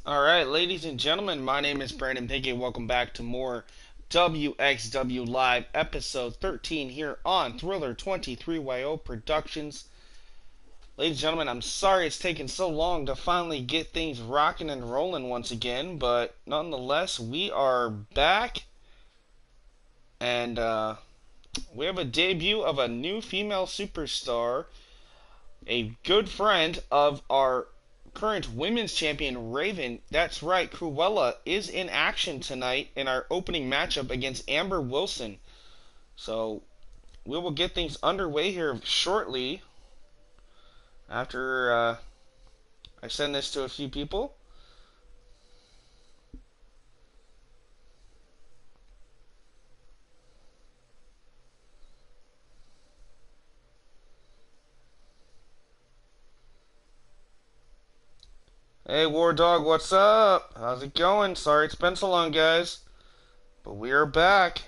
Alright, ladies and gentlemen, my name is Brandon Pinkett. Welcome back to more WXW Live, episode 13 here on Thriller 23YO Productions. Ladies and gentlemen, I'm sorry it's taken so long to finally get things rocking and rolling once again, but nonetheless, we are back, and we have a debut of a new female superstar, a good friend of our current women's champion Raven. That's right, Cruella is in action tonight in our opening matchup against Amber Wilson. So we will get things underway here shortly after I send this to a few people. Hey War Dog, what's up? How's it going? Sorry it's been so long, guys, but we are back.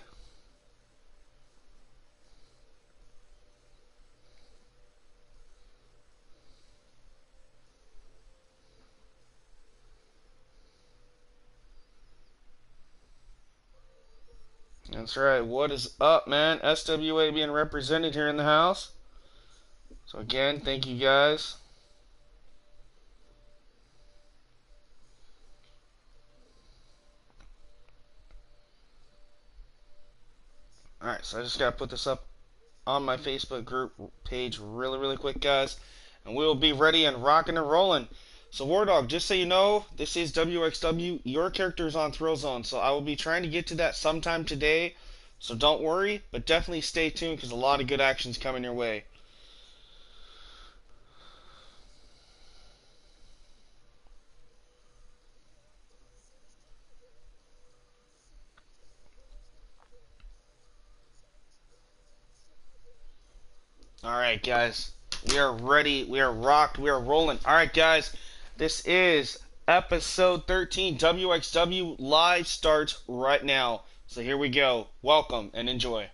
That's right. What is up, man? SWA being represented here in the house. So again, thank you guys. Alright, so I just gotta put this up on my Facebook group page really quick, guys. And we will be ready and rocking and rolling. So War Dog, just so you know, this is WXW. Your character is on Thrill Zone, so I will be trying to get to that sometime today. So don't worry, but definitely stay tuned because a lot of good action's coming your way. Alright, guys. We are ready. We are rocked. We are rolling. Alright, guys. This is episode 13. WXW Live starts right now. So here we go. Welcome and enjoy.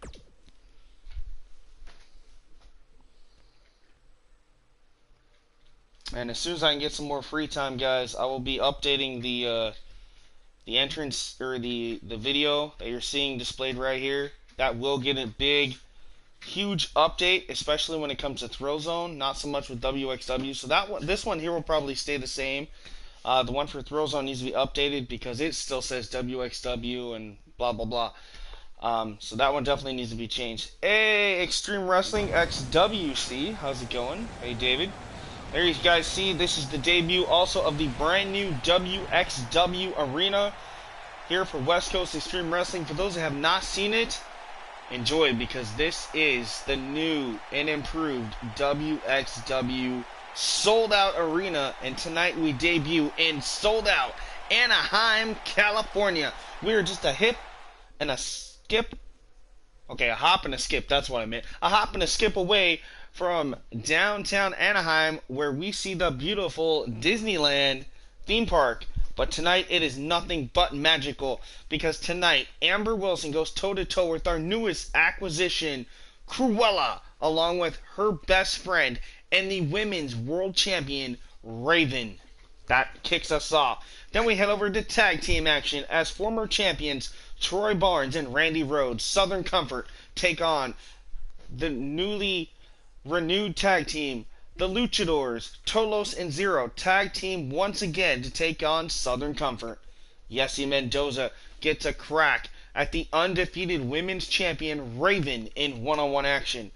And as soon as I can get some more free time, guys, I will be updating the entrance or the video that you're seeing displayed right here. That will get a big, huge update, especially when it comes to Thrill Zone. Not so much with WXW. So this one here will probably stay the same. The one for Thrill Zone needs to be updated because it still says WXW and blah blah blah. So that one definitely needs to be changed. Hey, Extreme Wrestling XWC, how's it going? Hey, David. There you guys see, this is the debut also of the brand new WXW Arena here for West Coast Extreme Wrestling. For those that have not seen it, enjoy, because this is the new and improved WXW sold out arena, and tonight we debut in sold out Anaheim, California. We are just a hip and a skip. Okay, a hop and a skip, that's what I meant. A hop and a skip away from downtown Anaheim, where we see the beautiful Disneyland theme park. But tonight it is nothing but magical, because tonight Amber Wilson goes toe-to-toe with our newest acquisition, Cruella, along with her best friend and the women's world champion, Raven. That kicks us off. Then we head over to tag team action as former champions Troy Barnes and Randy Rhodes, Southern Comfort, take on the newly renewed tag team, the Luchadors, Tolos and Zero, tag team once again to take on Southern Comfort. Yesy Mendoza gets a crack at the undefeated women's champion Raven in one-on-one action.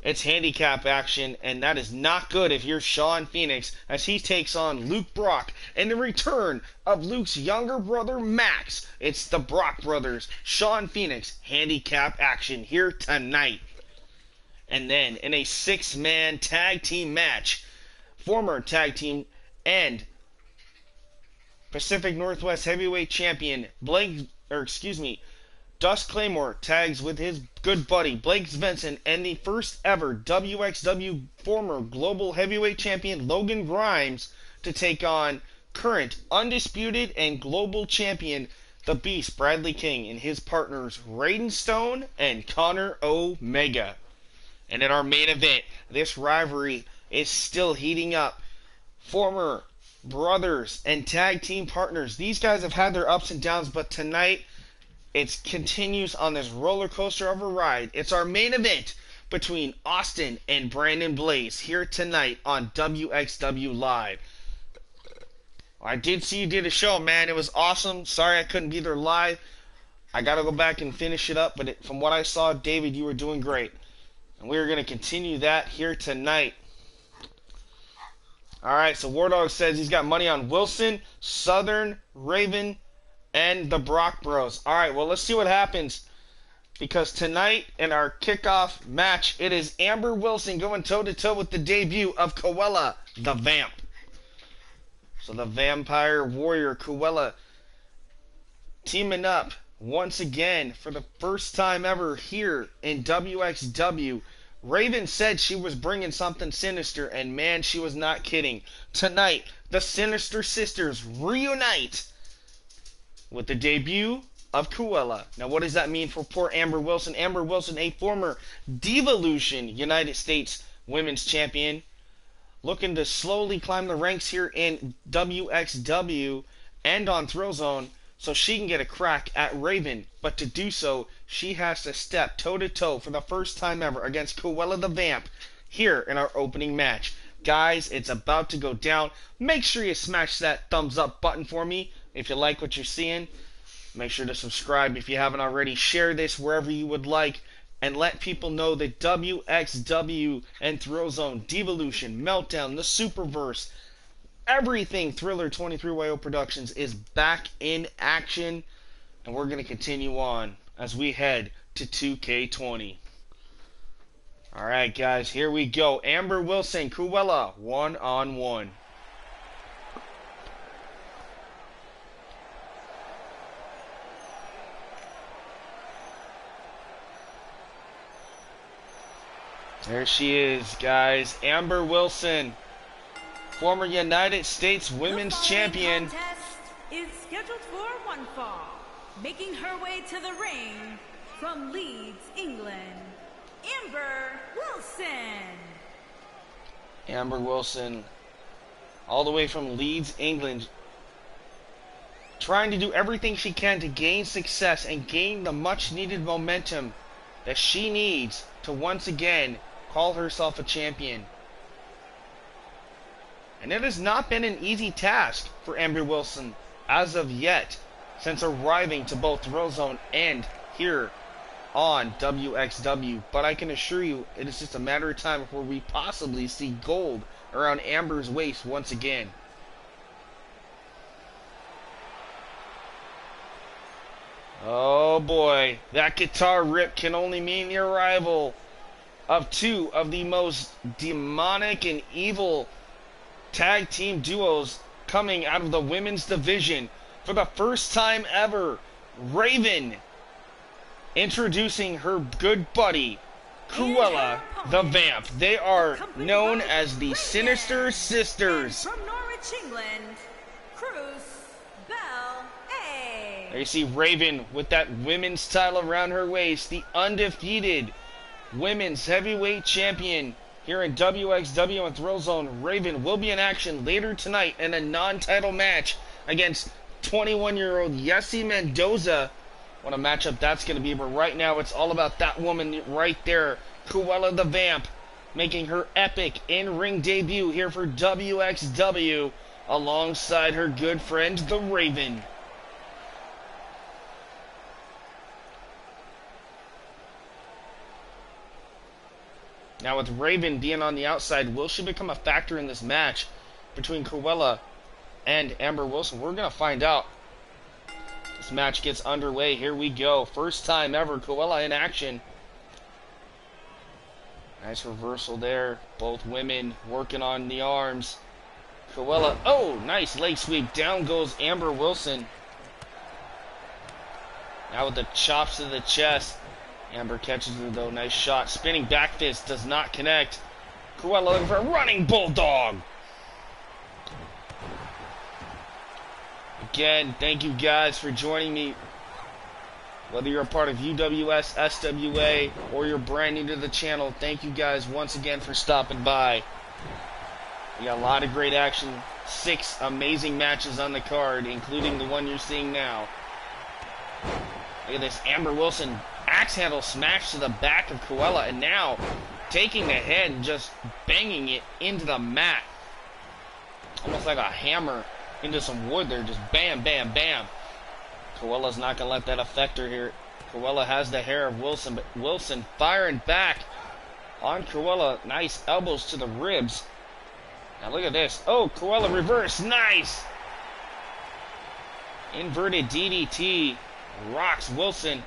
It's handicap action, and that is not good if you're Sean Phoenix, as he takes on Luke Brock and the return of Luke's younger brother Max. It's the Brock brothers, Sean Phoenix, handicap action here tonight. And then in a six-man tag team match, former tag team and Pacific Northwest Heavyweight Champion Dust Claymore tags with his good buddy Blake Svensson and the first ever WXW former Global Heavyweight Champion Logan Grimes to take on current undisputed and global champion the Beast Bradley King and his partners Raiden Stone and Connor Omega. And in our main event, this rivalry is still heating up. Former brothers and tag team partners. These guys have had their ups and downs, but tonight it continues on this roller coaster of a ride. It's our main event between Austin and Brandon Blaze here tonight on WXW Live. I did see you did a show, man. It was awesome. Sorry I couldn't be there live. I got to go back and finish it up, but from what I saw, David, you were doing great. And we're going to continue that here tonight. Alright, so War Dog says he's got money on Wilson, Southern, Raven, and the Brock Bros. Alright, well, let's see what happens. Because tonight, in our kickoff match, it is Amber Wilson going toe-to-toe with the debut of Cruella, the Vamp. So the Vampire Warrior, Cruella, teaming up once again for the first time ever here in WXW. Raven said she was bringing something sinister, and man, she was not kidding. Tonight, the Sinister Sisters reunite with the debut of Cruella. Now, what does that mean for poor Amber Wilson? Amber Wilson, a former Devolution United States Women's Champion, looking to slowly climb the ranks here in WXW and on Thrill Zone so she can get a crack at Raven. But to do so, she has to step toe-to-toe for the first time ever against Cruella the Vamp here in our opening match. Guys, it's about to go down. Make sure you smash that thumbs up button for me if you like what you're seeing. Make sure to subscribe if you haven't already. Share this wherever you would like. And let people know that WXW and Thrill Zone, Devolution, Meltdown, the Superverse, everything Thriller 23YO Productions is back in action. And we're going to continue on as we head to 2K20. Alright guys, here we go. Amber Wilson, Cruella, one-on-one. There she is, guys. Amber Wilson, former United States Women's Champion. The contest is scheduled for one fall. Making her way to the ring from Leeds, England, Amber Wilson. Amber Wilson, all the way from Leeds, England, trying to do everything she can to gain success and gain the much-needed momentum that she needs to once again call herself a champion. And it has not been an easy task for Amber Wilson as of yet, since arriving to both Thrill Zone and here on WXW. But I can assure you, it is just a matter of time before we possibly see gold around Amber's waist once again. Oh boy, that guitar rip can only mean the arrival of two of the most demonic and evil tag team duos coming out of the women's division for the first time ever. Raven introducing her good buddy Cruella the Vamp. They are known as the Sinister Sisters. From Norwich, England, Cruz Bell A. There you see Raven with that women's title around her waist, the undefeated women's heavyweight champion here in WXW and Thrill Zone. Raven will be in action later tonight in a non-title match against 21-year-old Yessi Mendoza. What a matchup that's going to be, but right now it's all about that woman right there, Cruella the Vamp, making her epic in-ring debut here for WXW alongside her good friend, the Raven. Now with Raven being on the outside, will she become a factor in this match between Cruella and Amber Wilson? We're going to find out. This match gets underway. Here we go. First time ever Cruella in action. Nice reversal there. Both women working on the arms. Cruella, oh, nice leg sweep. Down goes Amber Wilson. Now with the chops to the chest. Amber catches her though, nice shot. Spinning back fist does not connect. Cruella looking for a running bulldog. Again, thank you guys for joining me. Whether you're a part of UWS, SWA, or you're brand new to the channel, thank you guys once again for stopping by. We got a lot of great action. 6 amazing matches on the card, including the one you're seeing now. Look at this. Amber Wilson axe handle smash to the back of Cruella, and now taking the head and just banging it into the mat. Almost like a hammer into some wood there. Just bam, bam, bam. Cruella's not going to let that affect her here. Cruella has the hair of Wilson, but Wilson firing back on Cruella. Nice elbows to the ribs. Now look at this. Oh, Cruella reverse. Nice. Inverted DDT. Rocks Wilson.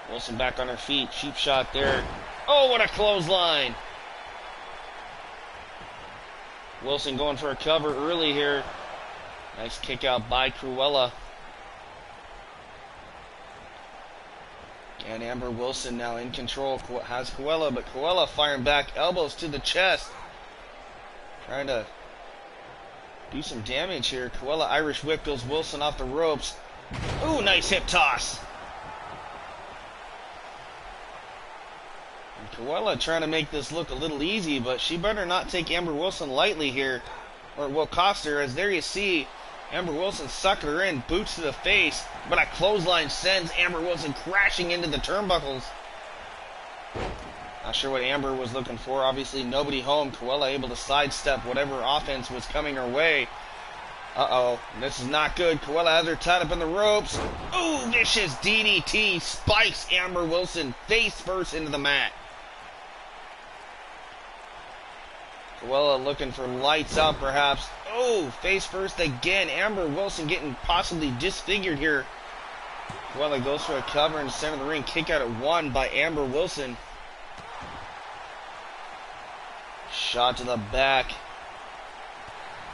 Wilson back on her feet. Cheap shot there. Oh, what a clothesline. Wilson going for a cover early here. Nice kick out by Cruella. And Amber Wilson now in control. Has Cruella, but Cruella firing back. Elbows to the chest. Trying to do some damage here. Cruella Irish whip goes Wilson off the ropes. Ooh, nice hip toss. And Cruella trying to make this look a little easy, but she better not take Amber Wilson lightly here, or it will cost her. As there you see, Amber Wilson sucking her in, boots to the face, but a clothesline sends Amber Wilson crashing into the turnbuckles. Not sure what Amber was looking for. Obviously, nobody home. Cruella able to sidestep whatever offense was coming her way. Uh-oh. This is not good. Cruella has her tied up in the ropes. Ooh, vicious DDT. Spikes Amber Wilson face first into the mat. Cruella looking for lights out, perhaps. Oh, face first again. Amber Wilson getting possibly disfigured here. Cruella goes for a cover in the center of the ring. Kick out at 1 by Amber Wilson. Shot to the back.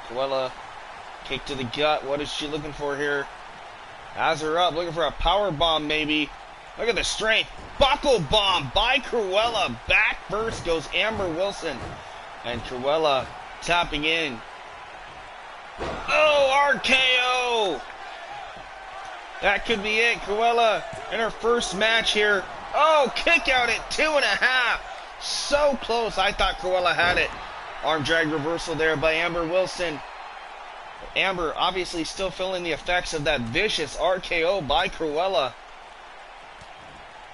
Cruella, kick to the gut. What is she looking for here? Has her up, looking for a power bomb maybe. Look at the strength. Buckle bomb by Cruella. Back first goes Amber Wilson. And Cruella tapping in. Oh, RKO! That could be it. Cruella in her first match here. Oh, kick out at 2.5. So close. I thought Cruella had it. Arm drag reversal there by Amber Wilson. Amber obviously still feeling the effects of that vicious RKO by Cruella.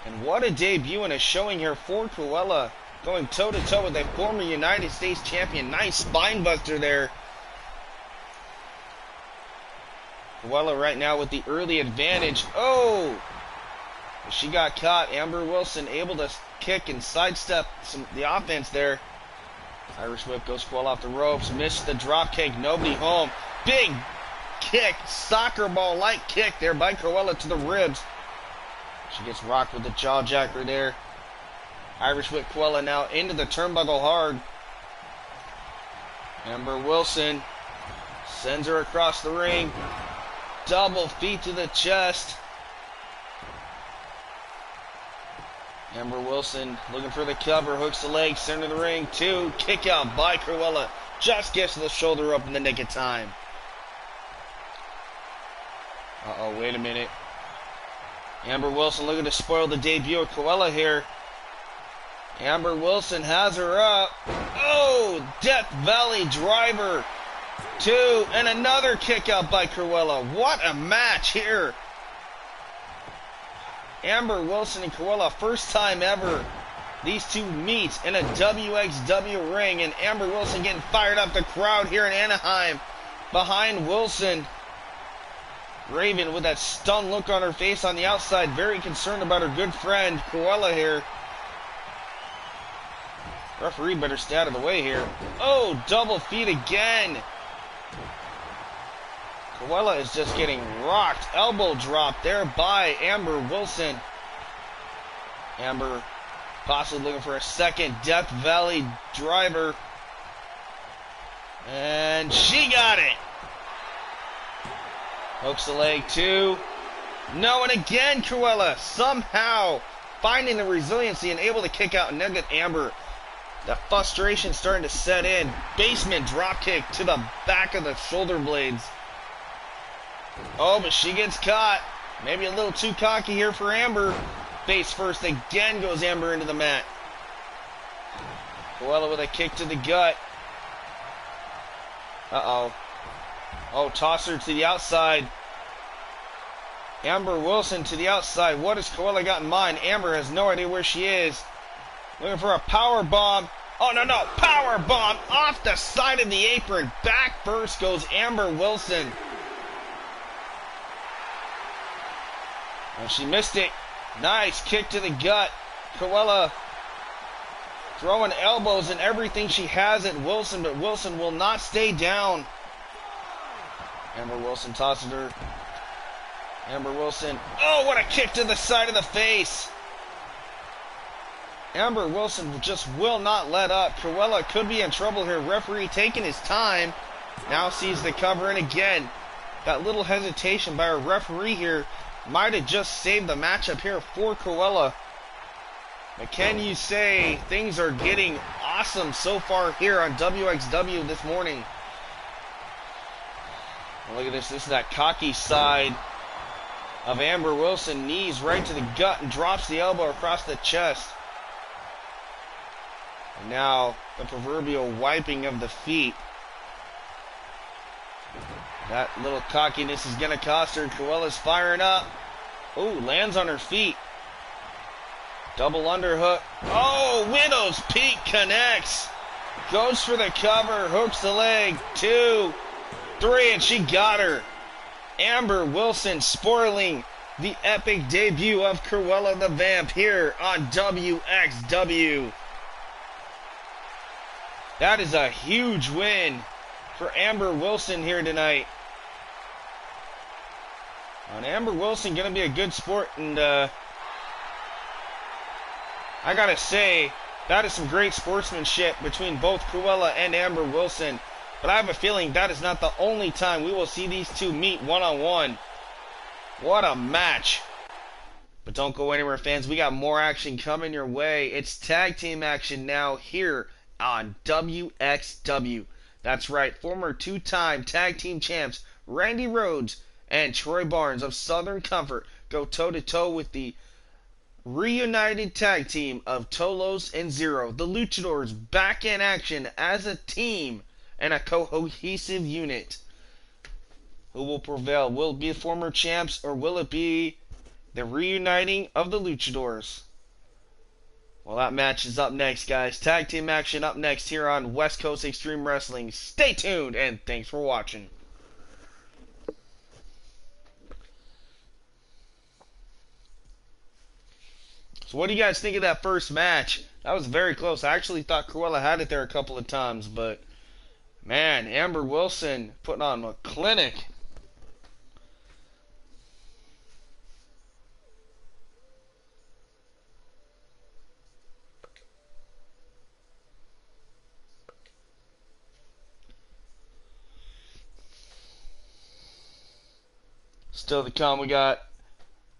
And what a debut and a showing here for Cruella. Going toe-to-toe with a former United States champion. Nice spine buster there. Cruella right now with the early advantage. Oh! She got caught. Amber Wilson able to kick and sidestep the offense there. Irish whip goes Cruella off the ropes. Missed the drop kick. Nobody home. Big kick. Soccer ball-like kick there by Cruella to the ribs. She gets rocked with the jaw jacker there. Irish whip Cruella now into the turnbuckle hard. Amber Wilson sends her across the ring. Double feet to the chest. Amber Wilson looking for the cover, hooks the leg, center of the ring, 2, kick out by Cruella. Just gets the shoulder up in the nick of time. Uh-oh, wait a minute. Amber Wilson looking to spoil the debut of Cruella here. Amber Wilson has her up. Oh, Death Valley driver. 2, and another kick out by Cruella. What a match here. Amber Wilson and Cruella, first time ever these two meet in a WXW ring, and Amber Wilson getting fired up. The crowd here in Anaheim behind Wilson. Raven with that stunned look on her face on the outside, very concerned about her good friend Cruella here. Referee better stay out of the way here. Oh, double feet again. Cruella is just getting rocked. Elbow drop there by Amber Wilson. Amber possibly looking for a second Death Valley driver. And she got it. Hooks the leg 2. No, and again Cruella somehow finding the resiliency and able to kick out and then get Amber. The frustration starting to set in. Basement drop kick to the back of the shoulder blades. Oh, but she gets caught. Maybe a little too cocky here for Amber. Face first again goes Amber into the mat. Cruella with a kick to the gut. Uh-oh. Oh, toss her to the outside. Amber Wilson to the outside. What has Cruella got in mind? Amber has no idea where she is. Looking for a power bomb. Oh, no, no. Power bomb off the side of the apron. Back first goes Amber Wilson. And she missed it. Nice kick to the gut. Cruella throwing elbows and everything she has at Wilson, but Wilson will not stay down. Amber Wilson tosses her. Amber Wilson. Oh, what a kick to the side of the face. Amber Wilson just will not let up. Cruella could be in trouble here. Referee taking his time. Now sees the cover, and again, that little hesitation by our referee here might have just saved the matchup here for Cruella. But can you say things are getting awesome so far here on WXW this morning? Look at this. This is that cocky side of Amber Wilson. Knees right to the gut and drops the elbow across the chest. And now the proverbial wiping of the feet. That little cockiness is going to cost her. Cruella's firing up. Ooh, lands on her feet. Double underhook. Oh, Widow's Peak connects. Goes for the cover. Hooks the leg. 2, 3, and she got her. Amber Wilson spoiling the epic debut of Cruella the Vamp here on WXW. That is a huge win for Amber Wilson here tonight. And Amber Wilson going to be a good sport, and I gotta say, that is some great sportsmanship between both Cruella and Amber Wilson. But I have a feeling that is not the only time we will see these two meet one-on-one. What a match. But don't go anywhere, fans. We got more action coming your way. It's tag team action now here on WXW. That's right, former two-time tag team champs Randy Rhodes and Troy Barnes of Southern Comfort go toe-to-toe with the reunited tag team of Tolos and Zero. The Luchadors back in action as a team and a cohesive unit. Who will prevail? Will it be the former champs, or will it be the reuniting of the Luchadors? Well, that match is up next, guys. Tag team action up next here on West Coast Extreme Wrestling. Stay tuned, and thanks for watching. So what do you guys think of that first match? That was very close. I actually thought Cruella had it there a couple of times, but man, Amber Wilson putting on a clinic. Still to come, we got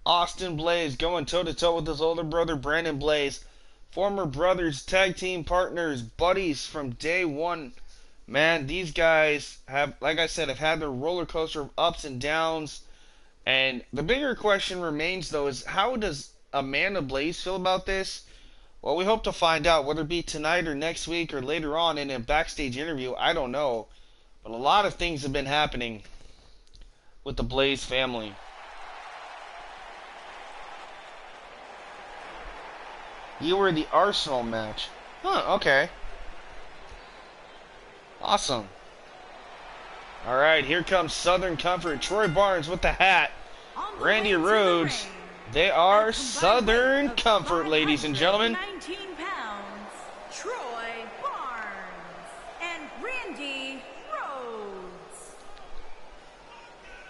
Austin Blaze going toe-to-toe with his older brother, Brandon Blaze. Former brothers, tag team partners, buddies from day one. Man, these guys have, like I said, have had their roller coaster of ups and downs. And the bigger question remains, though, is how does Amanda Blaze feel about this? Well, we hope to find out, whether it be tonight or next week or later on in a backstage interview. I don't know. But a lot of things have been happening with the Blaze family. You were the Arsenal match. Huh, okay. Awesome. Alright, here comes Southern Comfort. Troy Barnes with the hat. Randy Rhodes. They are Southern Comfort, ladies and gentlemen. 19 pounds, Troy Barnes and Randy Rhodes.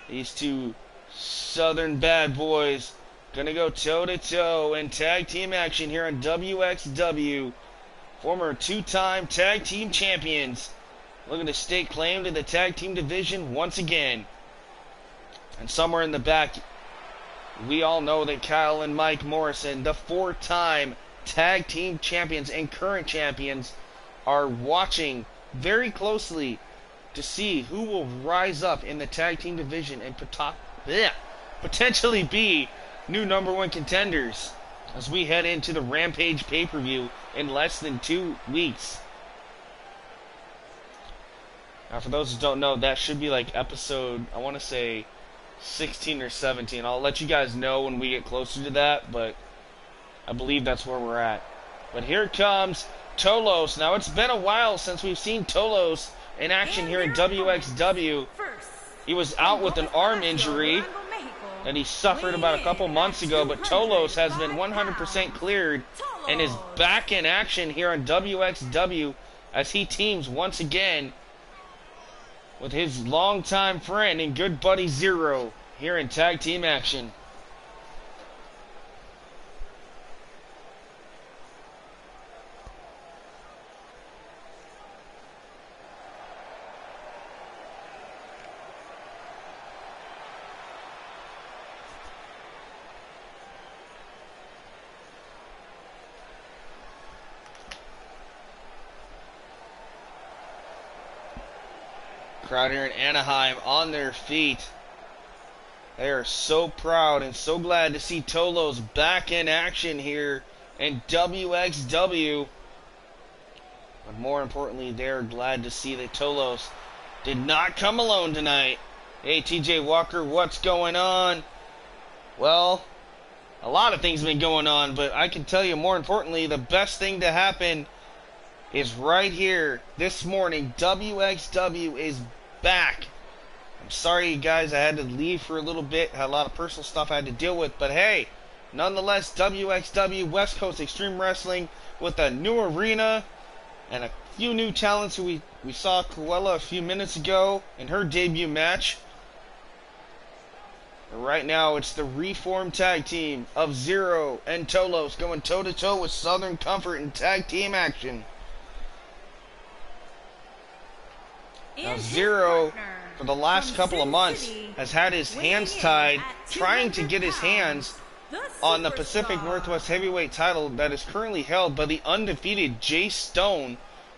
These two Southern bad boys gonna go toe-to-toe in tag team action here on WXW. Former two-time tag team champions looking to stake claim to the tag team division once again. And somewhere in the back, we all know that Kyle and Mike Morrison, the four-time tag team champions and current champions, are watching very closely to see who will rise up in the tag team division and potentially be new #1 contenders as we head into the Rampage pay-per-view in less than 2 weeks. Now, for those who don't know, that should be like episode, I want to say 16 or 17. I'll let you guys know when we get closer to that, but I believe that's where we're at. But here comes Tolos. Now, it's been a while since we've seen Tolos in action here in WXW. He was out with an arm injury that he suffered about a couple months ago, but Tolos has been 100% cleared and is back in action here on WXW as he teams once again with his longtime friend and good buddy Zero here in tag team action. Crowd here in Anaheim on their feet. They are so proud and so glad to see Tolos back in action here in WXW. But more importantly, they're glad to see that Tolos did not come alone tonight. Hey, TJ Walker, what's going on? Well, a lot of things have been going on, but I can tell you more importantly, the best thing to happen is right here this morning. WXW is back. I'm sorry, you guys, I had to leave for a little bit. Had a lot of personal stuff I had to deal with, but hey, nonetheless, WXW West Coast Extreme Wrestling with a new arena and a few new talents who we saw Cruella a few minutes ago in her debut match. But right now, it's the reformed tag team of Zero and Tolos going toe-to-toe with Southern Comfort in tag team action. Now, Zero, for the last couple of months, has had his hands tied, trying to get his hands on the Pacific Northwest Heavyweight title that is currently held by the undefeated Jay Stone.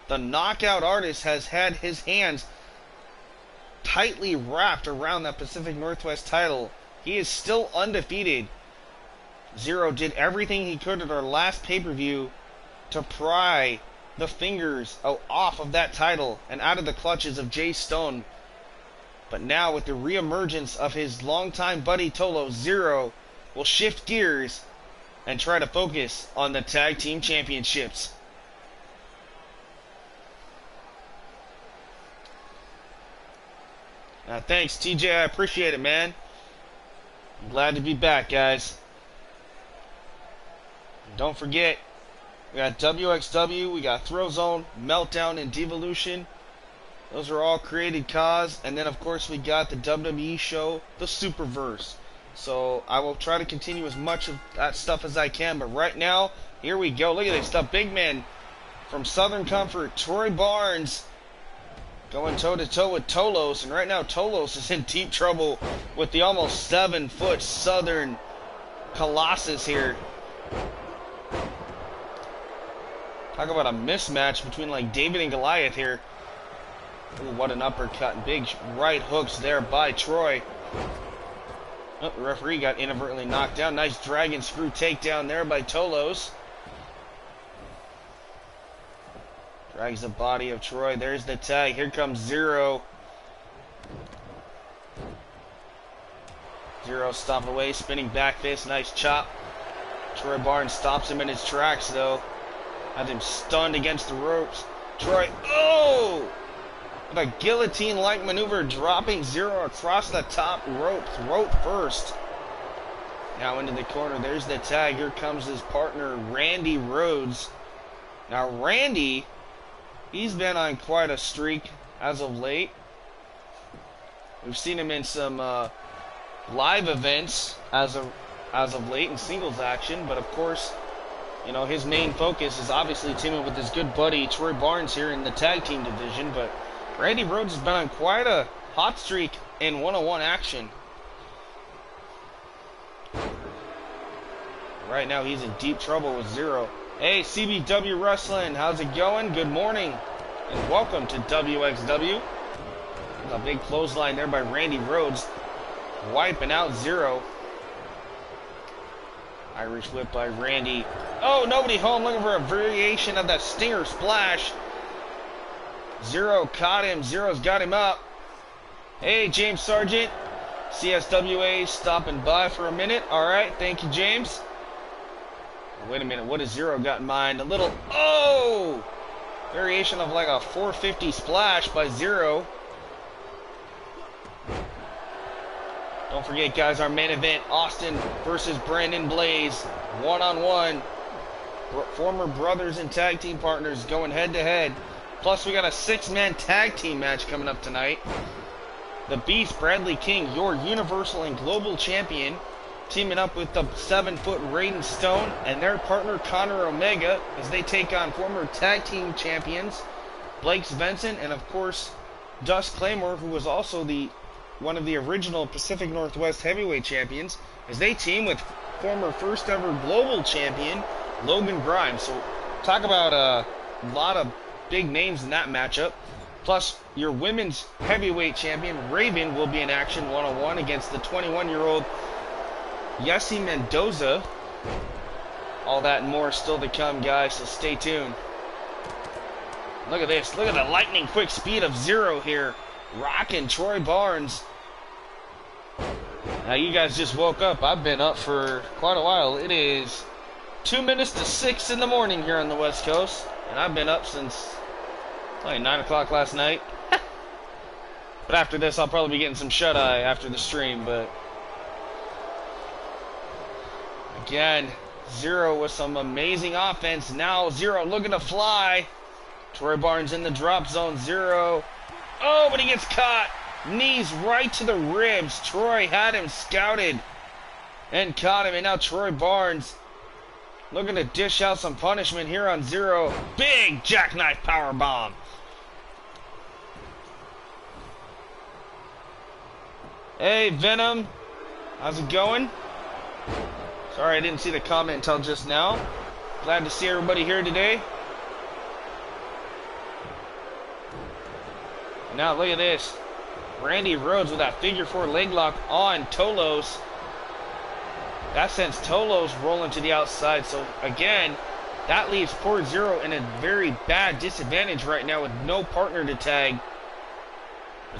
The knockout artist has had his hands tightly wrapped around that Pacific Northwest title. He is still undefeated. Zero did everything he could at our last pay-per-view to pry the fingers off of that title and out of the clutches of Jay Stone. But now, with the reemergence of his longtime buddy Tolos, Zero will shift gears and try to focus on the tag team championships. Thanks, TJ. I appreciate it, man. I'm glad to be back, guys. And don't forget, we got WXW, we got Thrill Zone, Meltdown, and Devolution. Those are all created cause. And then, of course, we got the WWE show, the Superverse. So I will try to continue as much of that stuff as I can. But right now, here we go. Look at this. The big man from Southern Comfort, Troy Barnes, going toe-to-toe with Tolos. And right now, Tolos is in deep trouble with the almost 7-foot Southern Colossus here. Talk about a mismatch between like David and Goliath here. Ooh, what an uppercut. Big right hooks there by Troy. Oh, the referee got inadvertently knocked down. Nice dragon screw takedown there by Tolos. Drags the body of Troy. There's the tag. Here comes Zero. Zero stomping away, spinning back fist. Nice chop. Troy Barnes stops him in his tracks though. Has him stunned against the ropes. Troy, oh! With a guillotine-like maneuver, dropping Zero across the top rope, throat first. Now into the corner, there's the tag. Here comes his partner, Randy Rhodes. Now Randy, he's been on quite a streak as of late. We've seen him in some live events as of late in singles action, but of course, you know, his main focus is obviously teaming with his good buddy Troy Barnes here in the tag team division, but Randy Rhodes has been on quite a hot streak in one-on-one action. Right now he's in deep trouble with Zero. Hey, CBW Wrestling, how's it going? Good morning, and welcome to WXW. A big clothesline there by Randy Rhodes, wiping out Zero. Irish whip by Randy. Oh, nobody home, looking for a variation of that Stinger Splash. Zero caught him. Zero's got him up. Hey, James Sargent. CSWA stopping by for a minute. All right, thank you, James. Wait a minute, what has Zero got in mind? A little, oh! Variation of like a 450 splash by Zero. Don't forget, guys, our main event, Austin versus Brandon Blaze. One-on-one. Former brothers and tag team partners going head-to-head. Plus, we got a 6-man tag team match coming up tonight. The Beast, Bradley King, your Universal and Global Champion, teaming up with the 7-foot Raiden Stone and their partner Connor Omega as they take on former tag team champions Blake Svensson and, of course, Dust Claymore, who was also one of the original Pacific Northwest heavyweight champions, as they team with former first ever global champion Logan Grimes. So talk about a lot of big names in that matchup. Plus, your women's heavyweight champion Raven will be in action one-on-one against the 21-year-old Yessi Mendoza. All that and more still to come, guys, so stay tuned. Look at this. Look at the lightning quick speed of Zero here. Rocking Troy Barnes. Now, you guys just woke up. I've been up for quite a while. It is 2 minutes to 6 in the morning here on the West Coast. And I've been up since like 9 o'clock last night. But after this, I'll probably be getting some shut-eye after the stream. But again, Zero with some amazing offense. Now Zero looking to fly. Troy Barnes in the drop zone. Zero. Oh, but he gets caught. Knees right to the ribs. Troy had him scouted and caught him. And now Troy Barnes looking to dish out some punishment here on Zero. Big jackknife powerbomb. Hey, Venom. How's it going? Sorry, I didn't see the comment until just now. Glad to see everybody here today. Now, look at this. Randy Rhodes with that figure 4 leg lock on Tolos. That sends Tolos rolling to the outside. So, again, that leaves poor Zero in a very bad disadvantage right now with no partner to tag.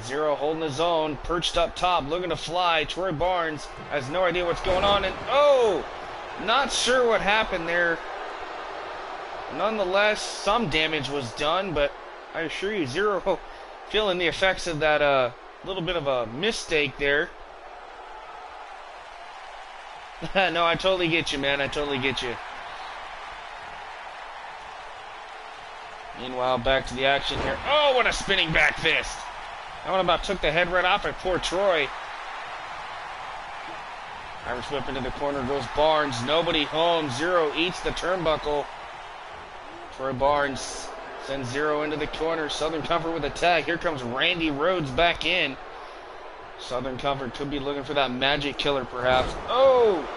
Zero holding his own, perched up top, looking to fly. Troy Barnes has no idea what's going on. And, oh, not sure what happened there. Nonetheless, some damage was done, but I assure you, Zero feeling the effects of that little bit of a mistake there. No, I totally get you, man. I totally get you. Meanwhile, back to the action here. Oh, what a spinning back fist. That one about took the head right off at poor Troy. Irish whip into the corner goes Barnes. Nobody home. Zero eats the turnbuckle. Troy Barnes sends Zero into the corner. Southern Comfort with a tag. Here comes Randy Rhodes back in. Southern Comfort could be looking for that magic killer, perhaps. Oh!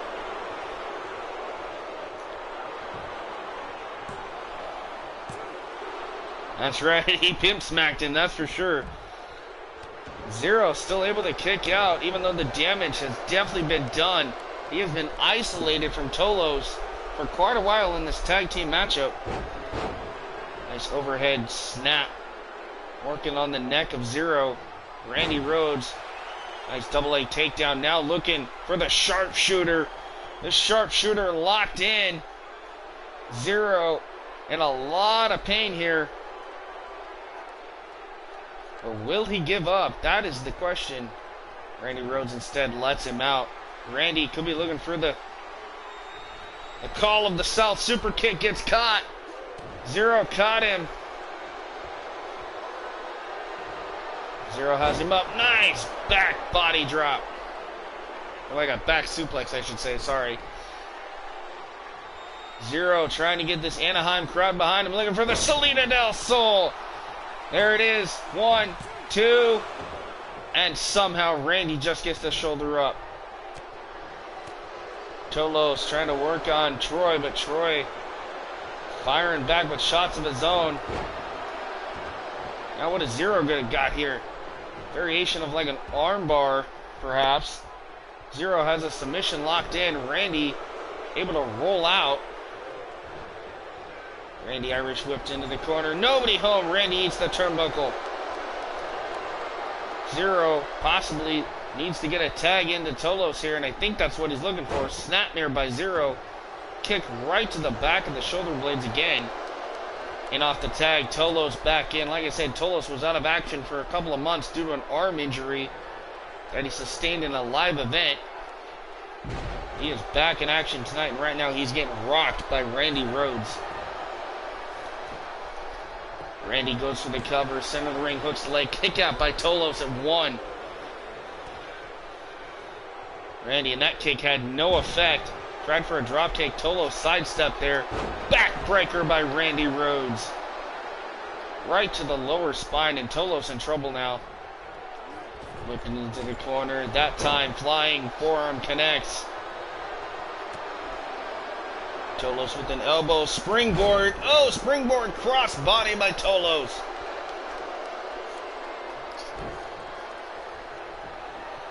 That's right. He pimp smacked him, that's for sure. Zero still able to kick out, even though the damage has definitely been done. He has been isolated from Tolos for quite a while in this tag team matchup. Nice overhead snap. Working on the neck of Zero. Randy Rhodes. Nice double leg takedown. Now looking for the sharpshooter. The sharpshooter locked in. Zero in a lot of pain here. Or will he give up? That is the question. Randy Rhodes instead lets him out. Randy could be looking for the call of the South super kick. Gets caught. Zero caught him. Zero has him up. Nice back body drop. Or like a back suplex, I should say. Sorry. Zero trying to get this Anaheim crowd behind him. Looking for the Salida del Sol. There it is. 1, 2. And somehow Randy just gets the shoulder up. Tolos trying to work on Troy, but Troy firing back with shots of his own. Now what is Zero got here? Variation of like an armbar, perhaps. Zero has a submission locked in. Randy able to roll out. Randy Irish whipped into the corner. Nobody home. Randy eats the turnbuckle. Zero possibly needs to get a tag into Tolos here, and I think that's what he's looking for. Snapmare by Zero. Kick right to the back of the shoulder blades again. And off the tag, Tolos back in. Like I said, Tolos was out of action for a couple of months due to an arm injury that he sustained in a live event. He is back in action tonight, and right now he's getting rocked by Randy Rhodes. Randy goes for the cover, center of the ring, hooks the leg, kick out by Tolos at 1. Randy, and that kick had no effect. Tried for a drop kick, Tolos sidestep there. Backbreaker by Randy Rhodes. Right to the lower spine, and Tolos in trouble now. Whipping into the corner, that time flying forearm connects. Tolos with an elbow, springboard. Oh, springboard cross body by Tolos.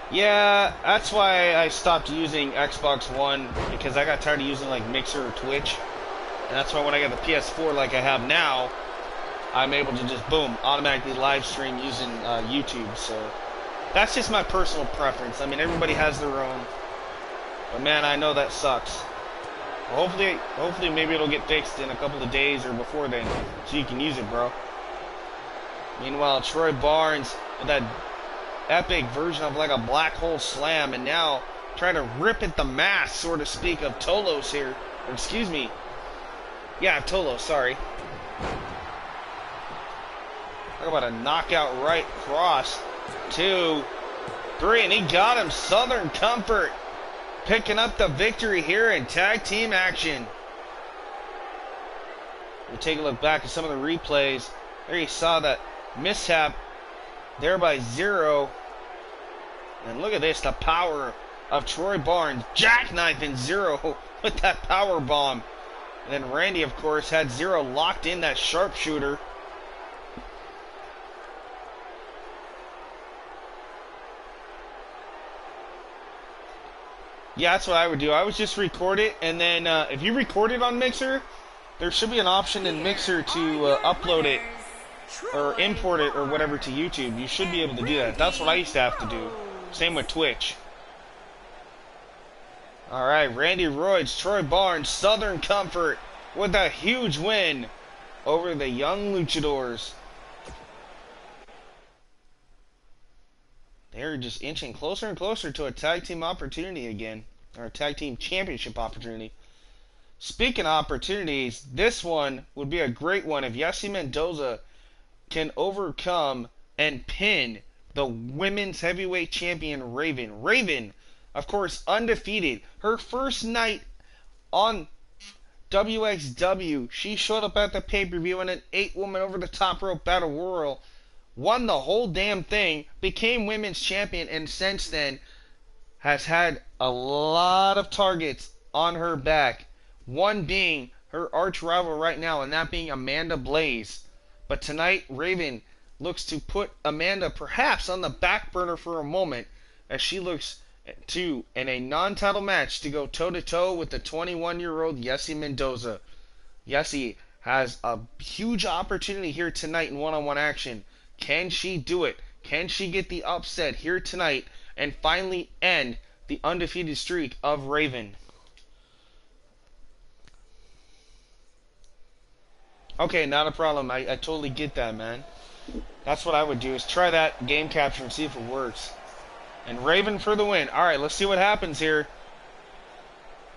Yeah, that's why I stopped using Xbox One, because I got tired of using like Mixer or Twitch. And that's why when I got the PS4 like I have now, I'm able to just, boom, automatically live stream using YouTube. So that's just my personal preference. I mean, everybody has their own. But man, I know that sucks. Hopefully maybe it'll get fixed in a couple of days or before then, so you can use it, bro. Meanwhile, Troy Barnes with that epic version of like a black hole slam, and now trying to rip at the mask, so to speak, of Tolos here. Or excuse me. Yeah, Tolos, sorry. Talk about a knockout right cross. 2, 3, and he got him. Southern Comfort picking up the victory here in tag team action. We'll take a look back at some of the replays. There you saw that mishap there by Zero. And look at this, the power of Troy Barnes jackknifing Zero with that power bomb. And then Randy, of course, had Zero locked in that sharpshooter. Yeah, that's what I would do. I would just record it, and then if you record it on Mixer, there should be an option in Mixer to upload it or import it or whatever to YouTube. You should be able to do that. That's what I used to have to do. Same with Twitch. Alright, Randy Rhodes, Troy Barnes, Southern Comfort with a huge win over the Young Luchadors. They're just inching closer and closer to a tag team opportunity again. Or a tag team championship opportunity. Speaking of opportunities, this one would be a great one if Yessi Mendoza can overcome and pin the women's heavyweight champion Raven. Raven, of course, undefeated. Her first night on WXW, she showed up at the pay-per-view in an 8-woman over-the-top rope battle royal. Won the whole damn thing, became women's champion, and since then has had a lot of targets on her back. One being her arch rival right now, and that being Amanda Blaze. But tonight, Raven looks to put Amanda perhaps on the back burner for a moment, as she looks to, in a non-title match, to go toe-to-toe with the 21-year-old Yessi Mendoza. Yessi has a huge opportunity here tonight in one-on-one action. Can she do it? Can she get the upset here tonight and finally end the undefeated streak of Raven? Okay, not a problem. I totally get that, man. That's what I would do, is try that game capture and see if it works. And Raven for the win. Alright, let's see what happens here.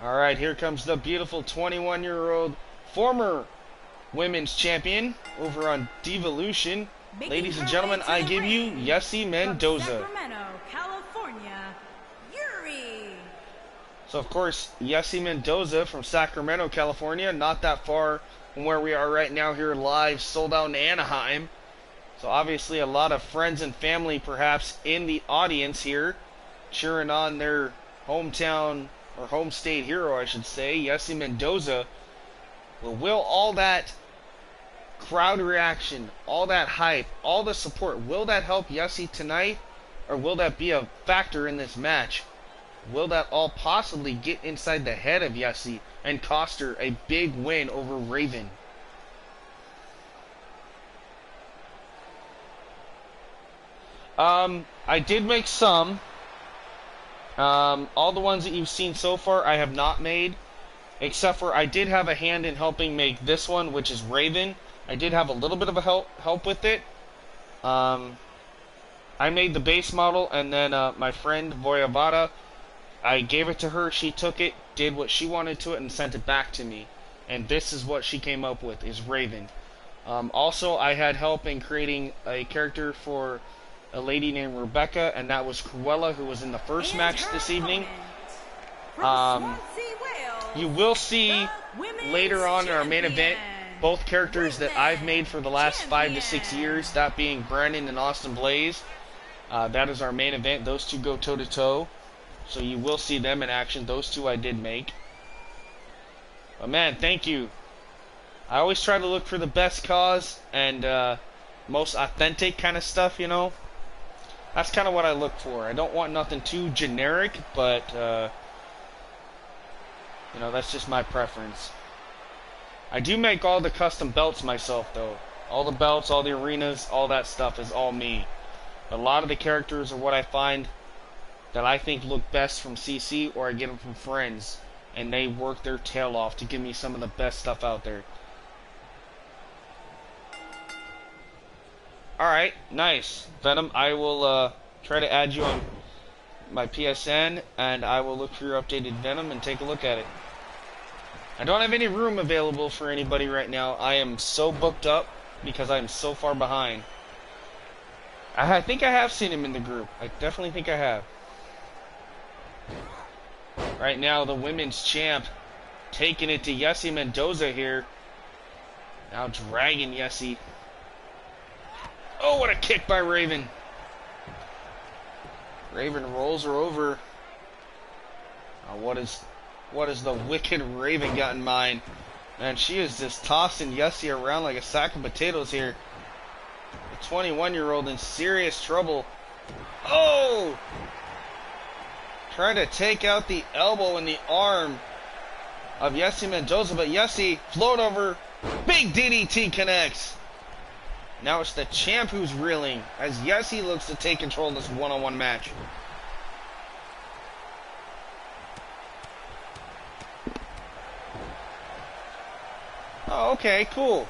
Alright, here comes the beautiful 21-year-old former women's champion over on Devolution. Ladies and gentlemen, I give you Yessi Mendoza. Sacramento, California, Yuri. So, of course, Yessi Mendoza from Sacramento, California, not that far from where we are right now here live, sold out in Anaheim. So, obviously, a lot of friends and family, perhaps, in the audience here, cheering on their hometown, or home state hero, I should say, Yessi Mendoza. Well, will all that crowd reaction, all that hype, all the support, will that help Yessi tonight? Or will that be a factor in this match? Will that all possibly get inside the head of Yessi and cost her a big win over Raven? I did make some. All the ones that you've seen so far, I have not made. Except for I did have a hand in helping make this one, which is Raven. I did have a little bit of a help with it. I made the base model, and then my friend Voyavada, I gave it to her. She took it, did what she wanted to it, and sent it back to me. And this is what she came up with: is Raven. Also, I had help in creating a character for a lady named Rebecca, and that was Cruella, who was in the first match this evening. You will see later on in our main event both characters that I've made for the last 5 to 6 years, that being Brandon and Austin Blaze. That is our main event. Those two go toe to toe, so you will see them in action. Those two I did make. But man, thank you. I always try to look for the best cause and most authentic kind of stuff, you know. That's kind of what I look for. I don't want nothing too generic, but you know, that's just my preference. I do make all the custom belts myself, though. All the belts, all the arenas, all that stuff is all me. But a lot of the characters are what I find that I think look best from CC, or I get them from friends, and they work their tail off to give me some of the best stuff out there. Alright, nice. Venom, I will try to add you on my PSN, and I will look for your updated Venom and take a look at it. I don't have any room available for anybody right now. I am so booked up because I am so far behind. I think I have seen him in the group. I definitely think I have. Right now, the women's champ taking it to Yessi Mendoza here. Now dragging Yessi. Oh, what a kick by Raven. Raven rolls her over. What is the wicked Raven got in mind? Man, she is just tossing Yessi around like a sack of potatoes here. The 21-year-old in serious trouble. Oh! Trying to take out the elbow and the arm of Yessi Mendoza, but Yessi float over. Big DDT connects. Now it's the champ who's reeling as Yessi looks to take control of this one-on-one match. Oh, okay, cool.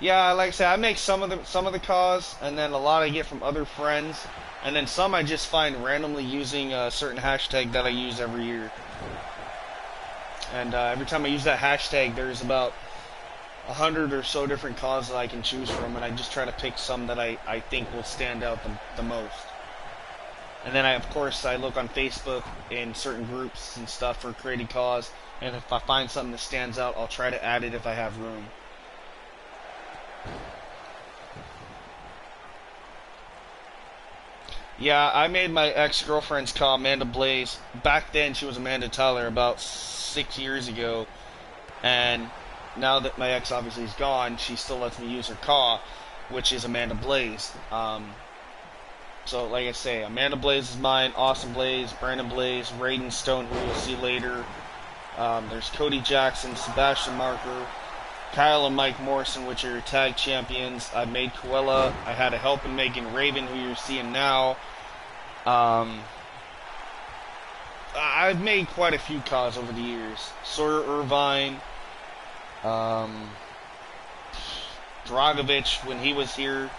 Yeah, like I said, I make some of the cause, and then a lot I get from other friends, and then some I just find randomly using a certain hashtag that I use every year. And every time I use that hashtag, there's about 100 or so different causes I can choose from, and I just try to pick some that I think will stand out the most. And then of course I look on Facebook in certain groups and stuff for creating cause, and if I find something that stands out, I'll try to add it if I have room. Yeah, I made my ex-girlfriend's call Amanda Blaze. Back then she was Amanda Tyler, about 6 years ago, and now that my ex obviously is gone, she still lets me use her call, which is Amanda Blaze. So, like I say, Amanda Blaze is mine, Austin Blaze, Brandon Blaze, Raiden Stone, who you'll see later. There's Cody Jackson, Sebastian Marker, Kyle and Mike Morrison, which are your tag champions. I made Cruella. I had a help in making Raven, who you're seeing now. I've made quite a few cause over the years. Sawyer Irvine, Dragovich when he was here.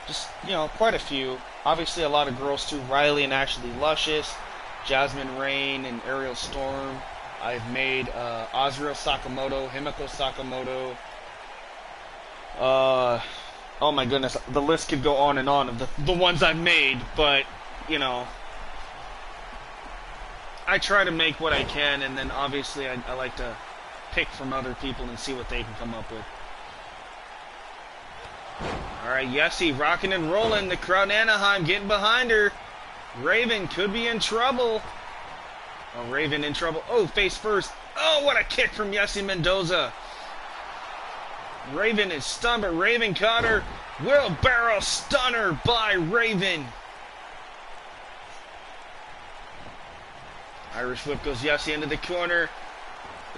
Just, you know, quite a few. Obviously a lot of girls too. Riley and Ashley Luscious, Jasmine Rain and Ariel Storm. I've made Azrael Sakamoto, Himiko Sakamoto. Oh my goodness, the list could go on and on of the ones I've made, but, you know, I try to make what I can, and then obviously I like to pick from other people and see what they can come up with. Alright, Yessi rocking and rolling. The crowd in Anaheim getting behind her. Raven could be in trouble. Oh, Raven in trouble. Oh, face first. Oh, what a kick from Yessi Mendoza. Raven is stunned, but Raven caught her. Wheelbarrow stunner by Raven. Irish whip goes Yessi into the corner.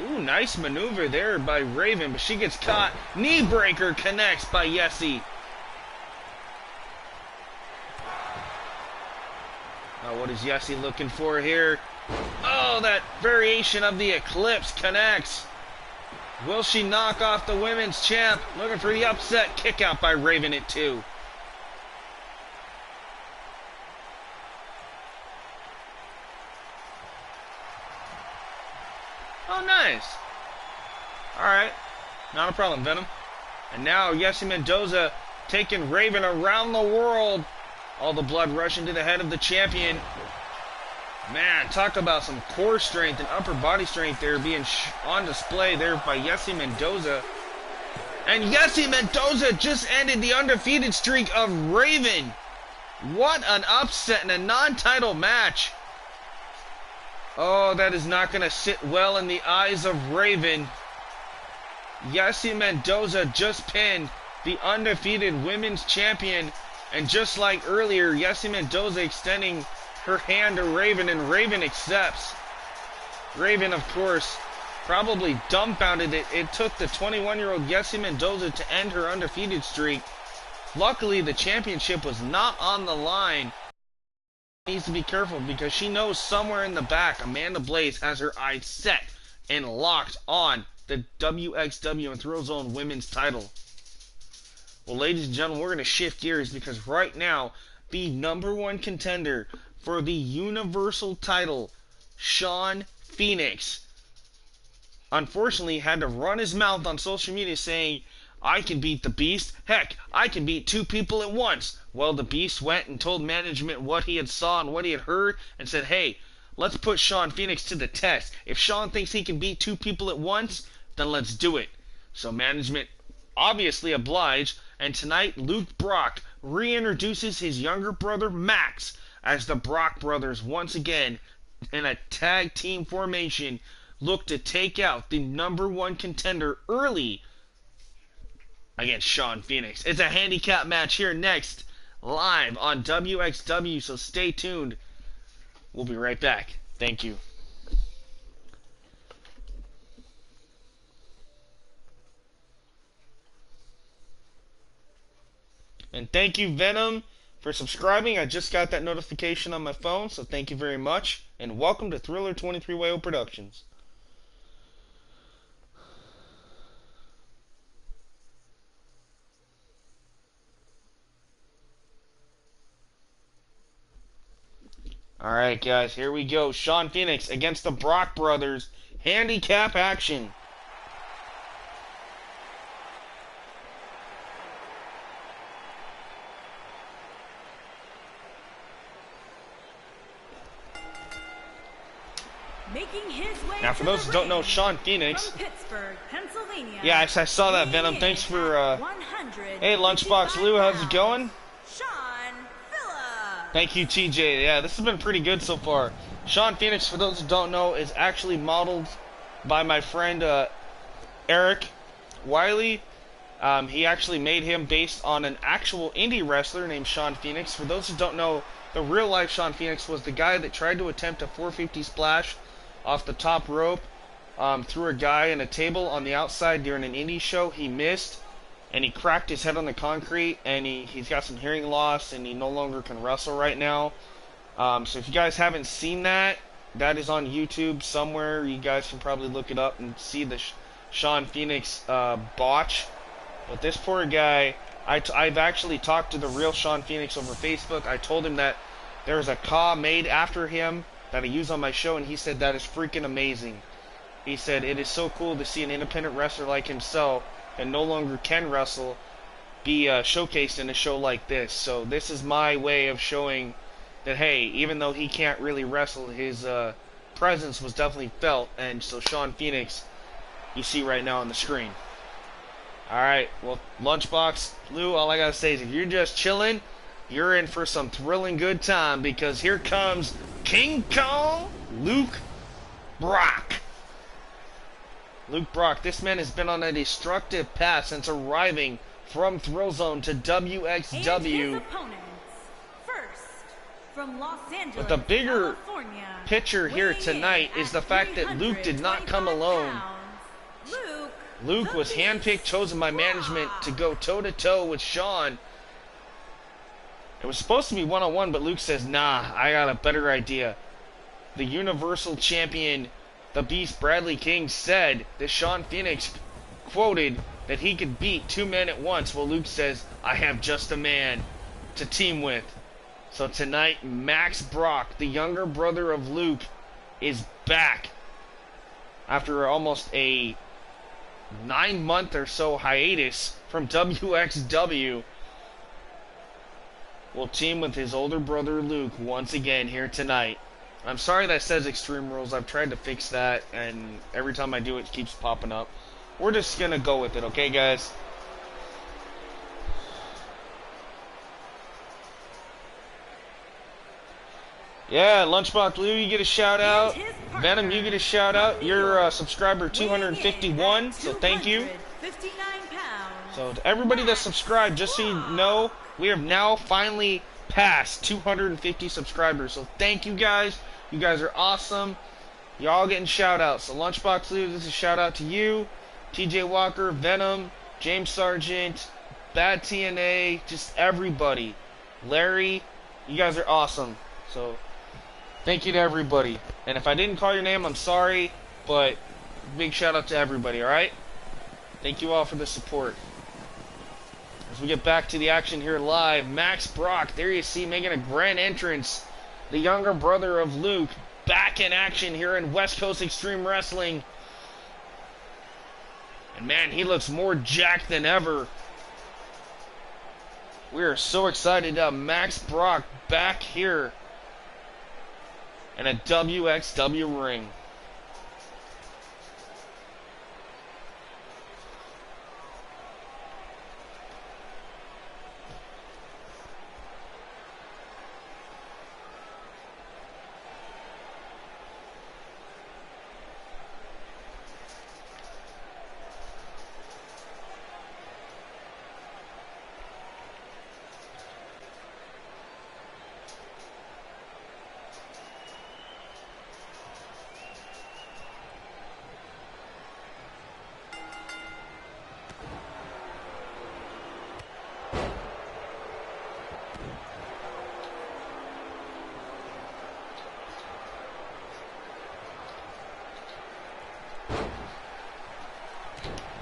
Ooh, nice maneuver there by Raven, but she gets caught. Knee breaker connects by Yessi. What is Yessie looking for here? Oh, that variation of the Eclipse connects. Will she knock off the women's champ? Looking for the upset kick out by Raven at 2. Oh, nice. Alright. Not a problem, Venom. And now Yessie Mendoza taking Raven around the world. All the blood rushing to the head of the champion. Man, talk about some core strength and upper body strength there being on display there by Yessie Mendoza. And Yessie Mendoza just ended the undefeated streak of Raven. What an upset in a non-title match. Oh, that is not going to sit well in the eyes of Raven. Yessie Mendoza just pinned the undefeated women's champion. And just like earlier, Yessie Mendoza extending her hand to Raven, and Raven accepts. Raven, of course, probably dumbfounded. It took the 21-year-old Yessie Mendoza to end her undefeated streak. Luckily, the championship was not on the line. Needs to be careful because she knows somewhere in the back Amanda Blaze has her eyes set and locked on the WXW and Thrill Zone women's title. Well, ladies and gentlemen, we're going to shift gears because right now the #1 contender for the Universal title, Sean Phoenix, unfortunately had to run his mouth on social media saying, I can beat the Beast. Heck, I can beat 2 people at once. Well, the Beast went and told management what he had saw and what he had heard and said, hey, let's put Sean Phoenix to the test. If Sean thinks he can beat 2 people at once, then let's do it. So management obviously obliged, and tonight Luke Brock reintroduces his younger brother Max as the Brock brothers once again in a tag team formation look to take out the #1 contender early against Sean Phoenix. It's a handicap match here next, live on WXW, so stay tuned. We'll be right back. Thank you. And thank you, Venom, for subscribing. I just got that notification on my phone, so thank you very much. And welcome to Thriller 23YO Productions. Alright, guys, here we go. Sean Phoenix against the Brock brothers. Handicap action. Making his way now, for those who don't know, Sean Phoenix. From Pittsburgh, Pennsylvania. Yeah, I saw that, Venom. Thanks for, hey, Lunchbox Lou, how's it going? Sean Phillips. Thank you, TJ. Yeah, this has been pretty good so far. Sean Phoenix, for those who don't know, is actually modeled by my friend Eric Wiley. He actually made him based on an actual indie wrestler named Sean Phoenix. For those who don't know, the real life Sean Phoenix was the guy that tried to attempt a 450 splash off the top rope through a guy in a table on the outside during an indie show. He missed, and he cracked his head on the concrete, and he's got some hearing loss, and he no longer can wrestle right now. So if you guys haven't seen that, that is on YouTube somewhere. You guys can probably look it up and see the Sean Phoenix botch. But this poor guy, I've actually talked to the real Sean Phoenix over Facebook. I told him that there was a CAW made after him that I use on my show, and he said that is freaking amazing. He said it is so cool to see an independent wrestler like himself and no longer can wrestle be showcased in a show like this. So this is my way of showing that, hey, even though he can't really wrestle, his presence was definitely felt. And so Sean Phoenix, you see right now on the screen. Alright, well, Lunchbox Lou, all I gotta say is if you're just chilling, you're in for some thrilling good time, because here comes King Kong Luke Brock. Luke Brock, this man has been on a destructive path since arriving from Thrill Zone to WXW. And his opponents. First, from Los Angeles, but the bigger California, picture here tonight is the fact that Luke did not come alone. Luke was handpicked, chosen by management to go toe-to-toe with Sean. It was supposed to be one-on-one, but Luke says, nah, I got a better idea. The Universal Champion, the Beast Bradley King, said that Sean Phoenix quoted that he could beat 2 men at once. Well, Luke says, I have just a man to team with. So tonight, Max Brock, the younger brother of Luke, is back after almost a 9-month or so hiatus from WXW. Will team with his older brother Luke once again here tonight. I'm sorry that says Extreme Rules. I've tried to fix that, and every time I do it keeps popping up. We're just gonna go with it, okay, guys? Yeah, Lunchbox Lou, you get a shout out. Venom, you get a shout out. You're subscriber 251, so thank you. So to everybody that subscribed, just so you know, we have now finally passed 250 subscribers. So thank you guys. You guys are awesome. You're all getting shout outs. So Lunchbox Lou, this is a shout out to you. TJ Walker, Venom, James Sargent, Bad TNA, just everybody. Larry, you guys are awesome. So thank you to everybody. And if I didn't call your name, I'm sorry, but big shout out to everybody, alright? Thank you all for the support. As we get back to the action here live, Max Brock, there you see, making a grand entrance. The younger brother of Luke, back in action here in West Coast Extreme Wrestling. And man, he looks more jacked than ever. We are so excited to have Max Brock back here in a WXW ring.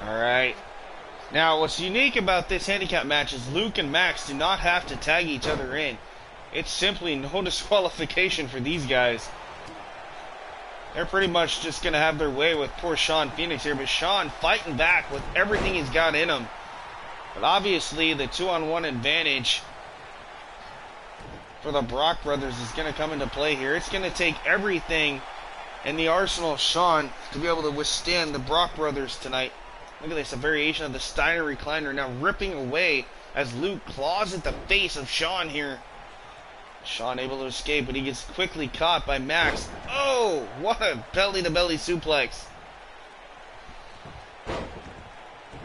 Alright. Now, what's unique about this handicap match is Luke and Max do not have to tag each other in. It's simply no disqualification for these guys. They're pretty much just going to have their way with poor Sean Phoenix here. But Sean fighting back with everything he's got in him. But obviously, the 2-on-1 advantage for the Brock brothers is going to come into play here. It's going to take everything in the arsenal of Sean to be able to withstand the Brock brothers tonight. Look at this, a variation of the Steiner recliner now ripping away as Luke claws at the face of Sean here. Sean able to escape, but he gets quickly caught by Max. Oh, what a belly-to-belly suplex.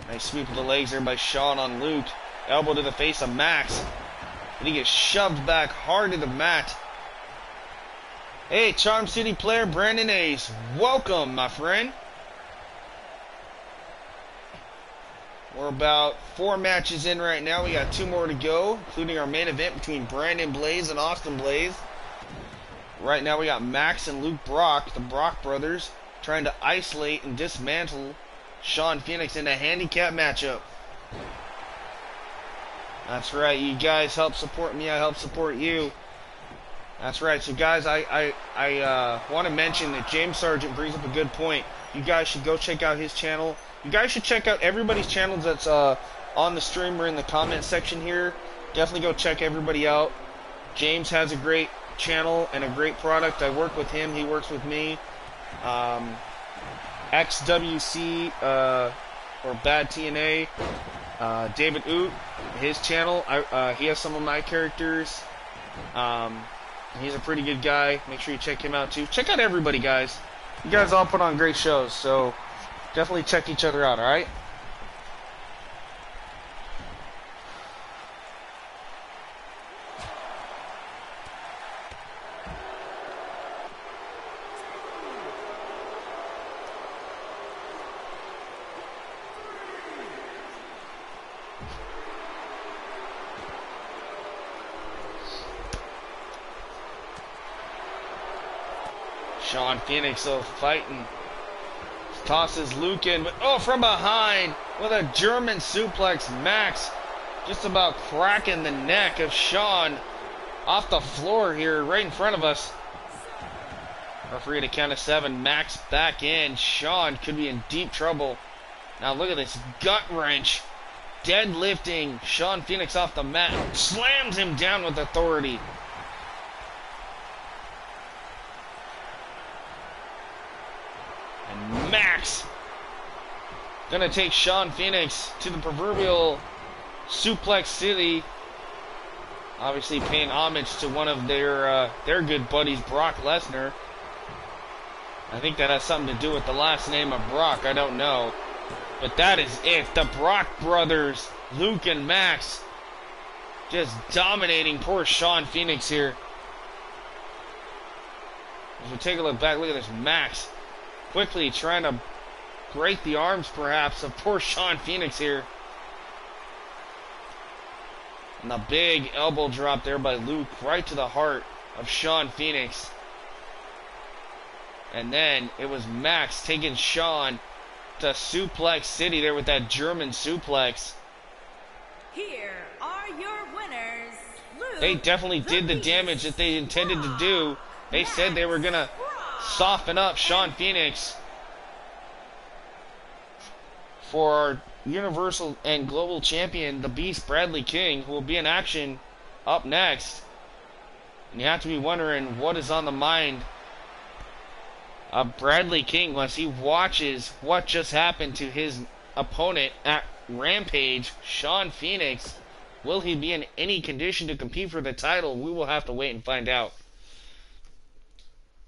Nice sweep of the legs there by Sean on Luke. Elbow to the face of Max. And he gets shoved back hard to the mat. Hey, Charm City player Brandon Ace. Welcome, my friend. We're about 4 matches in right now. We got 2 more to go, including our main event between Brandon Blaze and Austin Blaze. Right now we got Max and Luke Brock, the Brock brothers, trying to isolate and dismantle Sean Phoenix in a handicap matchup. That's right, you guys help support me, I help support you. That's right, so guys, I want to mention that James Sargent brings up a good point. You guys should go check out his channel. You guys should check out everybody's channels that's on the stream or in the comment section here. Definitely go check everybody out. James has a great channel and a great product. I work with him. He works with me. XWC or Bad TNA. David Oot, his channel. He has some of my characters. He's a pretty good guy. Make sure you check him out too. Check out everybody, guys. You guys all put on great shows, so definitely check each other out, alright? Sean Phoenix though fighting. Tosses Luke in, but oh, from behind with a German suplex. Max just about cracking the neck of Sean off the floor here right in front of us. Referee to count of 7. Max back in. Sean could be in deep trouble. Now look at this gut wrench. Deadlifting Sean Phoenix off the mat. Slams him down with authority. And Max gonna take Sean Phoenix to the proverbial Suplex City. Obviously paying homage to one of their good buddies, Brock Lesnar. I think that has something to do with the last name of Brock. I don't know. But that is it. The Brock brothers, Luke and Max, just dominating poor Sean Phoenix here. As we take a look back, look at this. Max quickly trying to break the arms, perhaps, of poor Sean Phoenix here. And the big elbow drop there by Luke right to the heart of Sean Phoenix. And then it was Max taking Sean to Suplex City there with that German suplex. Here are your winners. Luke, they definitely did the damage that they intended to do. They said they were going to soften up Sean Phoenix for our Universal and Global Champion, the Beast Bradley King, who will be in action up next. And you have to be wondering what is on the mind of Bradley King once he watches what just happened to his opponent at Rampage, Sean Phoenix. Will he be in any condition to compete for the title? We will have to wait and find out.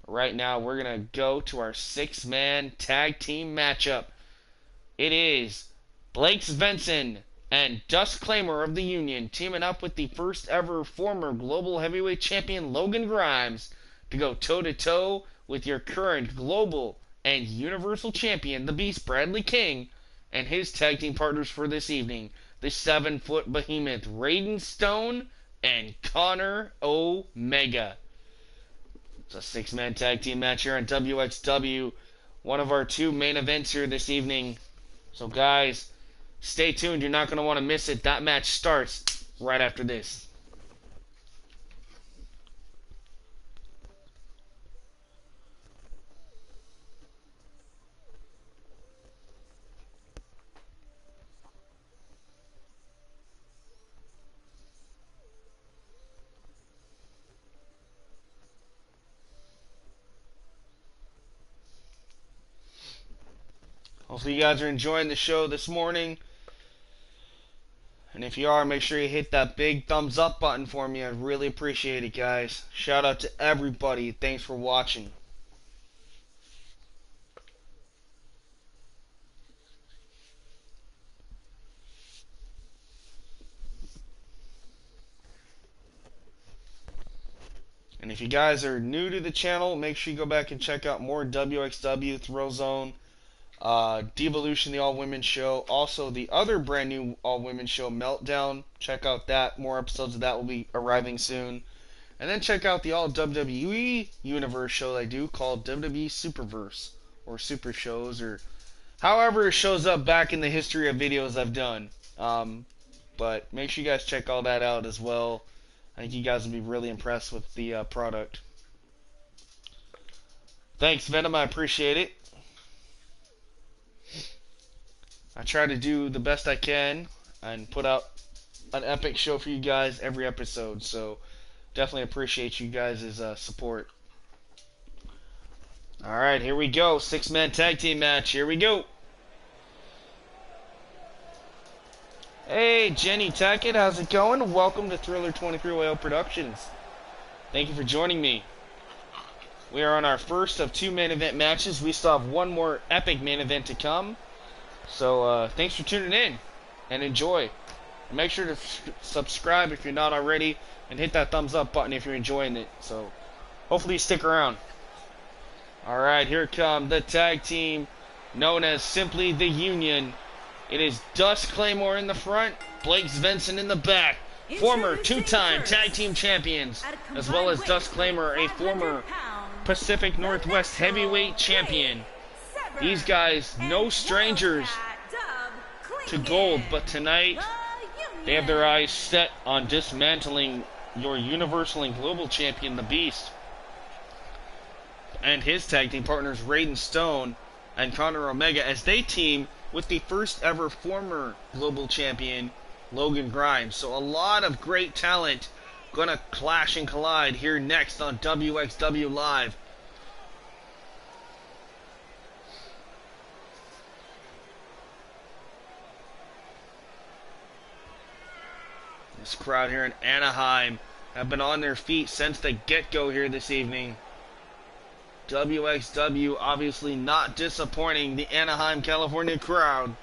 Right now, we're going to go to our 6-man tag team matchup. It is Blake Svensson and Dust Claimer of the Union teaming up with the first ever former Global Heavyweight Champion Logan Grimes to go toe-to-toe with your current Global and Universal Champion, the Beast Bradley King, and his tag team partners for this evening, the 7-foot behemoth Raiden Stone and Connor Omega. It's a 6-man tag team match here on WXW, one of our 2 main events here this evening. So guys, stay tuned. You're not going to want to miss it. That match starts right after this. Hopefully you guys are enjoying the show this morning. And if you are, make sure you hit that big thumbs up button for me. I really appreciate it, guys. Shout out to everybody. Thanks for watching. And if you guys are new to the channel, make sure you go back and check out more WXW, Thrill Zone, Devolution, the all-women show. Also, the other brand new all-women show, Meltdown. Check out that. More episodes of that will be arriving soon. And then check out the all WWE Universe show I do called WWE Superverse, or Super Shows, or however it shows up back in the history of videos I've done. But make sure you guys check all that out as well. I think you guys will be really impressed with the product. Thanks, Venom. I appreciate it. I try to do the best I can and put out an epic show for you guys every episode. So definitely appreciate you guys' support. Alright, here we go. 6-man tag team match. Here we go. Hey, Jenny Tackett, how's it going? Welcome to Thriller 23YO Productions. Thank you for joining me. We are on our first of 2 main event matches. We still have one more epic main event to come. So, thanks for tuning in, and enjoy. And make sure to subscribe if you're not already, and hit that thumbs up button if you're enjoying it. So, hopefully you stick around. Alright, here come the tag team known as simply the Union. It is Dust Claymore in the front, Blake Svensson in the back. Former 2-time tag team champions, as well as Dust Claymore, a former Pacific the Northwest natural Heavyweight Champion. Severn, These guys, no and strangers Wildcat Dub to gold, Klingon, but tonight the they have their Union. eyes set on dismantling your Universal and Global Champion, the Beast, and his tag team partners, Raiden Stone and Conor Omega, as they team with the first ever former Global Champion, Logan Grimes. So a lot of great talent gonna clash and collide here next on WXW Live. This crowd here in Anaheim have been on their feet since the get-go here this evening. WXW obviously not disappointing the Anaheim, California crowd.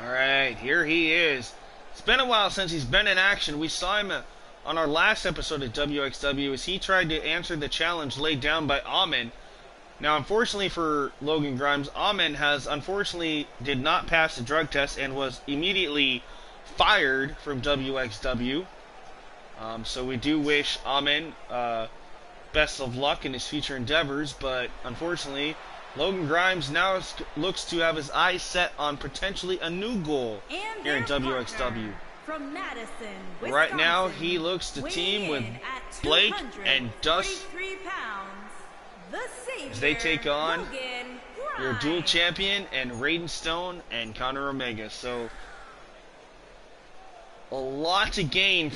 Alright, here he is. It's been a while since he's been in action. We saw him on our last episode of WXW as he tried to answer the challenge laid down by Amen. Now, unfortunately for Logan Grimes, Amen unfortunately did not pass the drug test and was immediately fired from WXW. So we do wish Amen best of luck in his future endeavors, but unfortunately, Logan Grimes now looks to have his eyes set on potentially a new goal And here in their WXW. partner from Madison, Wisconsin, Right now, he looks to team with weighing in at Blake and Dust 243 pounds, the savior, as they take on Logan your Grimes. dual champion and Raiden Stone and Conor Omega. So a lot to gain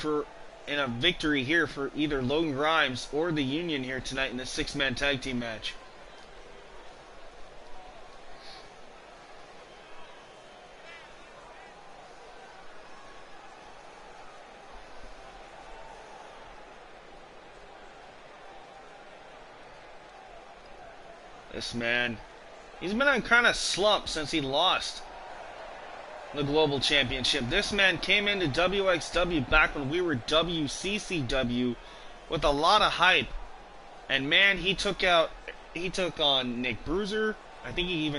in a victory here for either Logan Grimes or the Union here tonight in the six-man tag team match. This man, he's been on kind of slump since he lost the Global Championship. This man came into WXW back when we were WCCW with a lot of hype. And man, he took on Nick Bruiser. I think he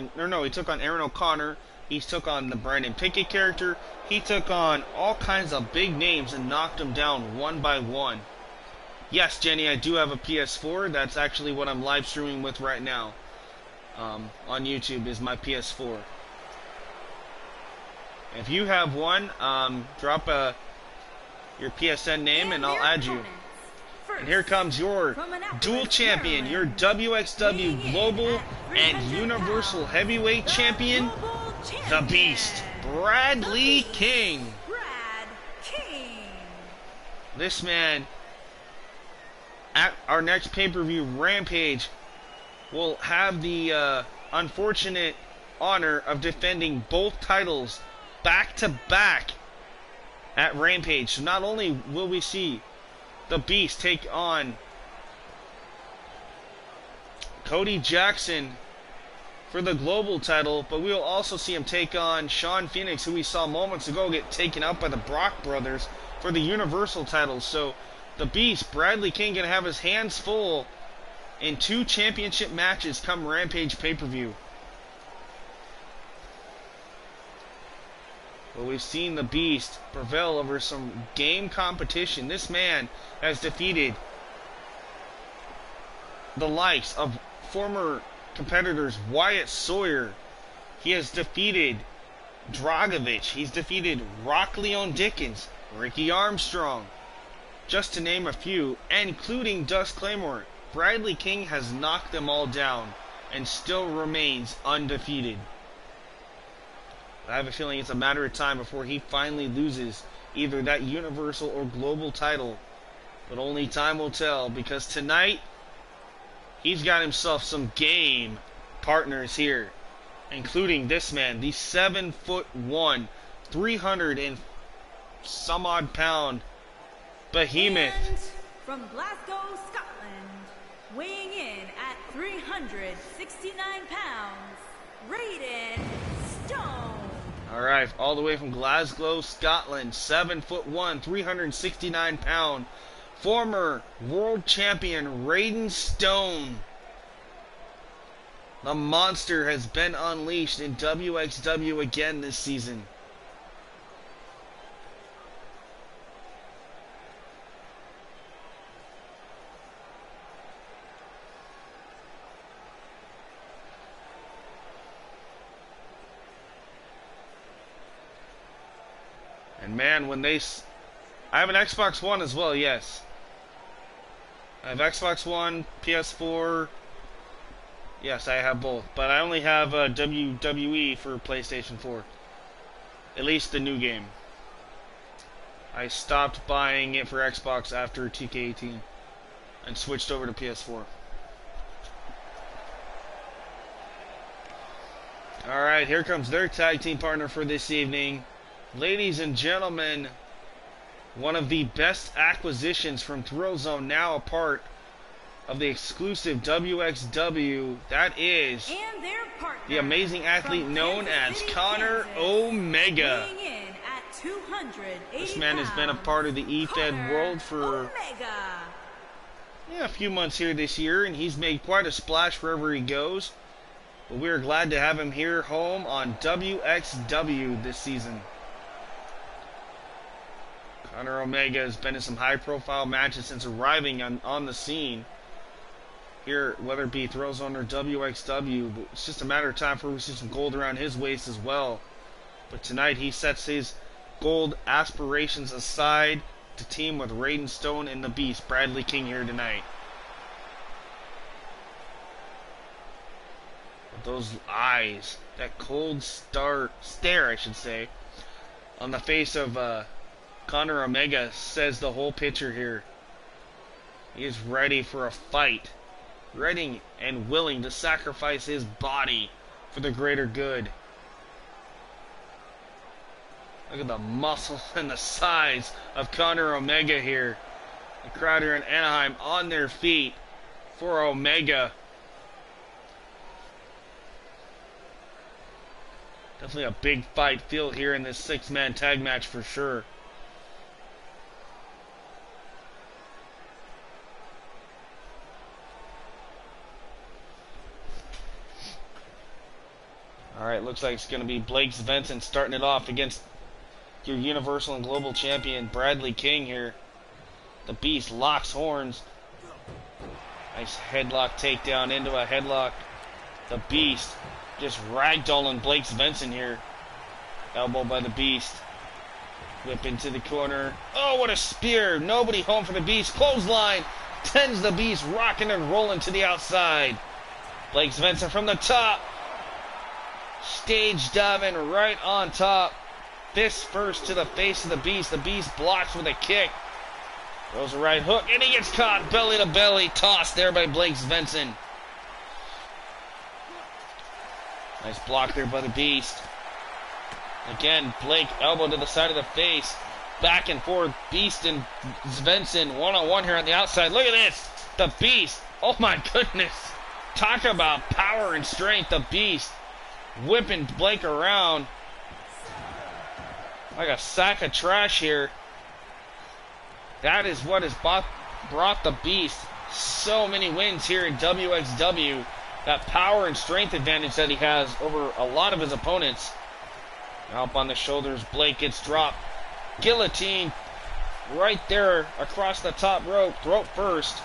took on Aaron O'Connor. He took on the Brandon Pickett character. He took on all kinds of big names and knocked them down one by one. Yes, Jenny, I do have a PS4. That's actually what I'm live streaming with right now. On YouTube is my PS4. If you have one, drop your PSN name and I'll their add you. opponents. First, And here comes your from Annapolis, dual champion, your Maryland, WXW weighing in Global at and 300 Universal pounds, Heavyweight the Champion, Global the Champion, Beast, Bradley the Beast, King. Brad King. This man, at our next pay-per-view, Rampage, will have the unfortunate honor of defending both titles back-to-back at Rampage. So not only will we see the Beast take on Cody Jackson for the global title, but we'll also see him take on Sean Phoenix, who we saw moments ago get taken out by the Brock brothers for the Universal title. So the Beast, Bradley King, gonna have his hands full in two championship matches come Rampage pay-per-view. Well, we've seen the Beast prevail over some game competition. This man has defeated the likes of former competitors Wyatt Sawyer. He has defeated Dragovich. He's defeated Rock Leon Dickens, Ricky Armstrong, just to name a few, including Dust Claymore. Bradley King has knocked them all down and still remains undefeated. I have a feeling it's a matter of time before he finally loses either that Universal or Global title. But only time will tell, because tonight he's got himself some game partners here, including this man, the 7'1", 300 and some odd pound behemoth. And from Glasgow, Scotland, weighing in at 369 pounds, Raiden Stone. Alright, all the way from Glasgow, Scotland, 7'1", 369 pound former world champion Raiden Stone. The monster has been unleashed in WXW again this season. And man, when they... I have an Xbox One as well, yes. I have Xbox One, PS4. Yes, I have both. But I only have WWE for PlayStation 4. At least the new game. I stopped buying it for Xbox after 2K18 and switched over to PS4. Alright, here comes their tag team partner for this evening. Ladies and gentlemen, one of the best acquisitions from Thrill Zone, now a part of the exclusive WXW, that is the amazing athlete known as Connor Omega. This man has been a part of the E-Fed world for a few months here this year, and he's made quite a splash wherever he goes. But we are glad to have him here home on WXW this season. Connor Omega has been in some high-profile matches since arriving on the scene here, whether it be Thrill Zone or WXW. But it's just a matter of time before we see some gold around his waist as well. But tonight he sets his gold aspirations aside to team with Raiden Stone and the Beast, Bradley King, here tonight. With those eyes, that cold stare, I should say, on the face of Connor Omega says the whole picture here. He is ready for a fight. Ready and willing to sacrifice his body for the greater good. Look at the muscle and the size of Connor Omega here. The crowd here in Anaheim on their feet for Omega. Definitely a big fight feel here in this six-man tag match for sure. Alright, looks like it's going to be Blake Svensson starting it off against your Universal and Global Champion Bradley King here. The Beast locks horns. Nice headlock takedown into a headlock. The Beast just ragdolling Blake Svensson here. Elbow by the Beast. Whip into the corner. Oh, what a spear. Nobody home for the Beast. Clothesline. Tends the Beast rocking and rolling to the outside. Blake Svensson from the top. Stage diving right on top. Fist first to the face of the Beast. The Beast blocks with a kick. Throws a right hook, and he gets caught belly to belly. Tossed there by Blake Svensson. Nice block there by the Beast. Again, Blake elbow to the side of the face. Back and forth. Beast and Svensson one-on-one here on the outside. Look at this. The Beast. Oh my goodness. Talk about power and strength. The Beast whipping Blake around like a sack of trash here. That is what has brought the Beast so many wins here in WXW. That power and strength advantage that he has over a lot of his opponents. Now up on the shoulders, Blake gets dropped. Guillotine right there across the top rope. Throat first.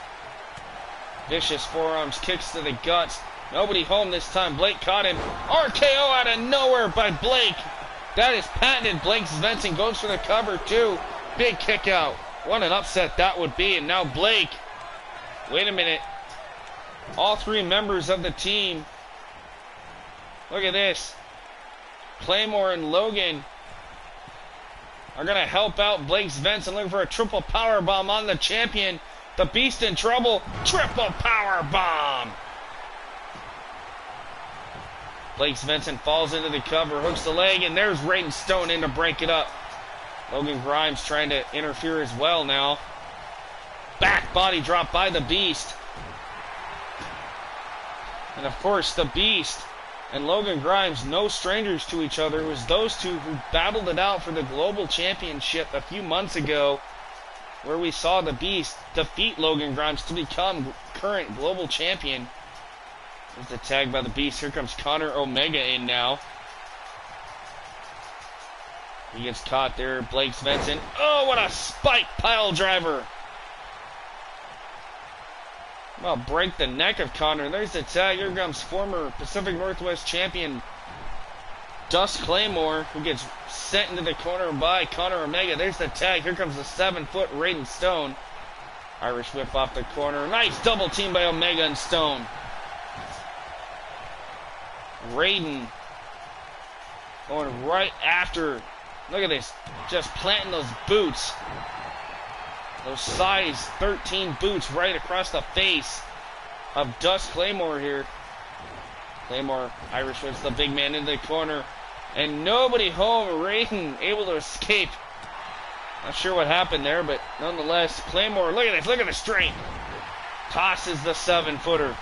Vicious forearms, kicks to the guts. Nobody home this time. Blake caught him. RKO out of nowhere by Blake. That is patented. Blake Svensson goes for the cover too. Big kick out. What an upset that would be. And now Blake. Wait a minute. All three members of the team. Look at this. Claymore and Logan are going to help out Blake Svensson, looking for a triple power bomb on the champion. The Beast in trouble. Triple power bomb. Blake Svensson falls into the cover, hooks the leg, and there's Raiden Stone in to break it up. Logan Grimes trying to interfere as well now. Back body drop by the Beast. And of course, the Beast and Logan Grimes, no strangers to each other. It was those two who battled it out for the Global Championship a few months ago. where we saw the Beast defeat Logan Grimes to become current global champion. There's the tag by the Beast. Here comes Connor Omega in now. He gets caught there. Blake Svensson. Oh, what a spike pile driver. Well, break the neck of Connor. There's the tag. Here comes former Pacific Northwest champion Dust Claymore, who gets sent into the corner by Connor Omega. There's the tag. Here comes the 7-foot Raiden Stone. Irish whip off the corner. Nice double team by Omega and Stone. Raiden going right after. Look at this. Just planting those boots. Those size 13 boots right across the face of Dust Claymore here. Claymore, Irish whips the big man into the corner. And nobody home. Raiden able to escape. Not sure what happened there, but nonetheless, Claymore, look at this. Look at the strength. Tosses the 7-footer.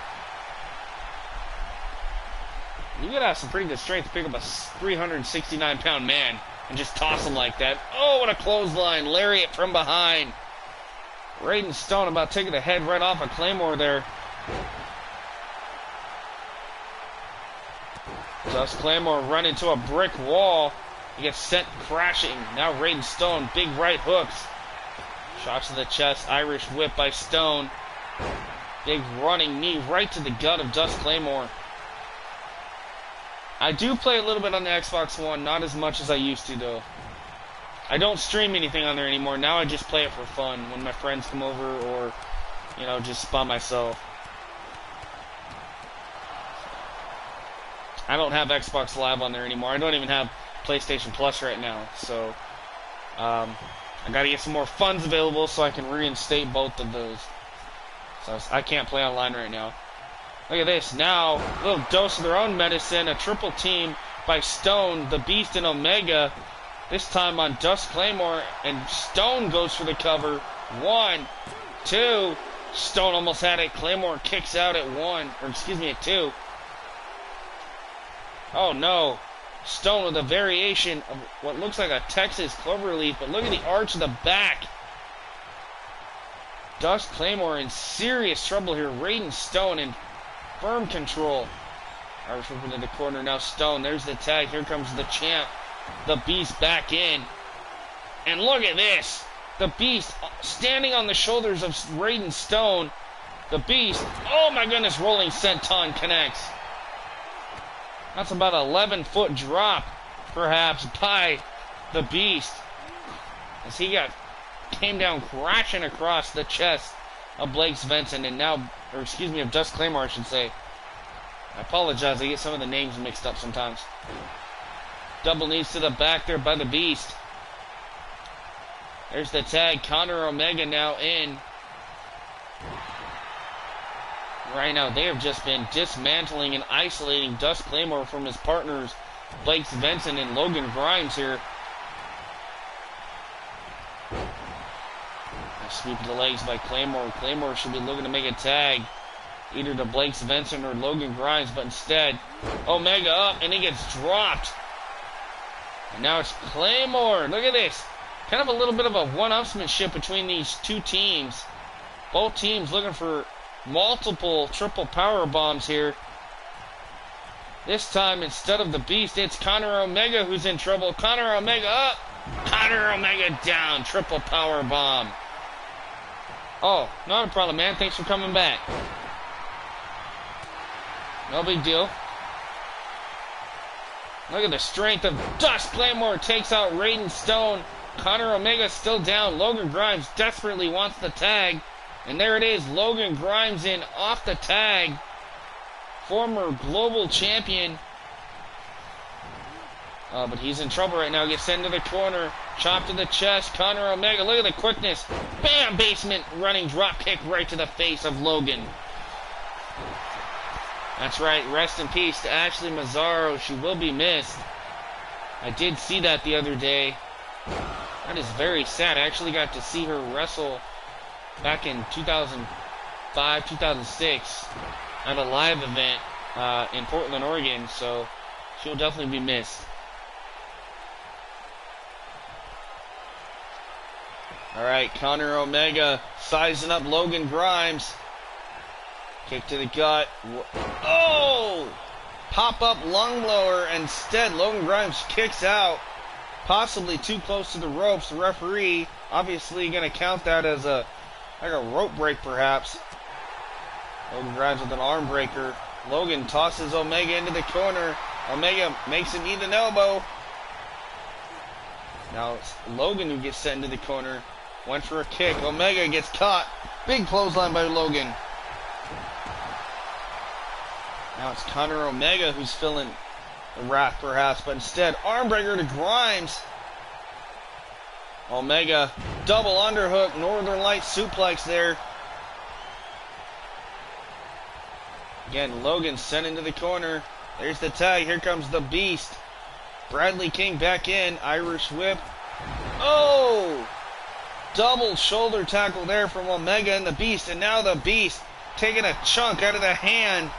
You gotta have some pretty good strength to pick up a 369-pound man and just toss him like that. Oh, what a clothesline. Lariat from behind. Raiden Stone about taking the head right off of Claymore there. Dust Claymore run into a brick wall. He gets sent crashing. Now Raiden Stone, big right hooks. Shots to the chest. Irish whip by Stone. Big running knee right to the gut of Dust Claymore. I do play a little bit on the Xbox One, not as much as I used to though. I don't stream anything on there anymore. Now I just play it for fun when my friends come over or, you know, just by myself. I don't have Xbox Live on there anymore. I don't even have PlayStation Plus right now. So, I gotta get some more funds available so I can reinstate both of those. So I can't play online right now. Look at this. Now, a little dose of their own medicine. A triple team by Stone, the Beast, and Omega. This time on Dust Claymore. And Stone goes for the cover. 1, 2. Stone almost had it. Claymore kicks out at 1. Or excuse me, at 2. Oh no. Stone with a variation of what looks like a Texas cloverleaf. But look at the arch of the back. Dust Claymore in serious trouble here. Raiden Stone in firm control. Irish whip into the corner. Now Stone. There's the tag. Here comes the champ. The Beast back in. And look at this. The Beast standing on the shoulders of Raiden Stone. The Beast. Oh my goodness. Rolling senton connects. That's about an 11-foot drop, perhaps, by the Beast. As he came down crashing across the chest of Blake Svensson and now, or excuse me, of Dust Claymore, I should say. I apologize, I get some of the names mixed up sometimes. Double knees to the back there by the Beast. There's the tag. Connor Omega now in. Right now, they have just been dismantling and isolating Dust Claymore from his partners, Blake Svensson and Logan Grimes here. Nice sweep of the legs by Claymore. Claymore should be looking to make a tag, either to Blake Svensson or Logan Grimes, but instead, Omega up, and he gets dropped. And now it's Claymore. Look at this. Kind of a little bit of a one-upsmanship between these two teams. Both teams looking for multiple triple power bombs here. This time, instead of the Beast, it's Connor Omega who's in trouble. Connor Omega up. Connor Omega down. Triple power bomb. Oh, not a problem, man. Thanks for coming back. No big deal. Look at the strength of Dust Claymore. Takes out Raiden Stone. Connor Omega still down. Logan Grimes desperately wants the tag. And there it is, Logan Grimes in off the tag. Former global champion. But he's in trouble right now. Gets sent to the corner. Chop to the chest. Connor Omega, look at the quickness. Bam! Basement running drop kick right to the face of Logan. That's right, rest in peace to Ashley Mazzaro. She will be missed. I did see that the other day. That is very sad. I actually got to see her wrestle back in 2005, 2006 at a live event in Portland, Oregon, so she'll definitely be missed. Alright, Connor Omega sizing up Logan Grimes. Kick to the gut. Oh! Pop-up lung blower. Instead, Logan Grimes kicks out. Possibly too close to the ropes. The referee obviously going to count that as like a rope break, perhaps. Logan Grimes with an arm breaker. Logan tosses Omega into the corner. Omega makes him eat an elbow. Now it's Logan who gets sent into the corner. Went for a kick. Omega gets caught. Big clothesline by Logan. Now it's Connor Omega who's feeling the wrath, perhaps, but instead, armbreaker to Grimes. Omega, double underhook, Northern Light suplex there. Again, Logan sent into the corner. There's the tag. Here comes the Beast. Bradley King back in. Irish whip. Oh! Double shoulder tackle there from Omega and the Beast. And now the Beast taking a chunk out of the hand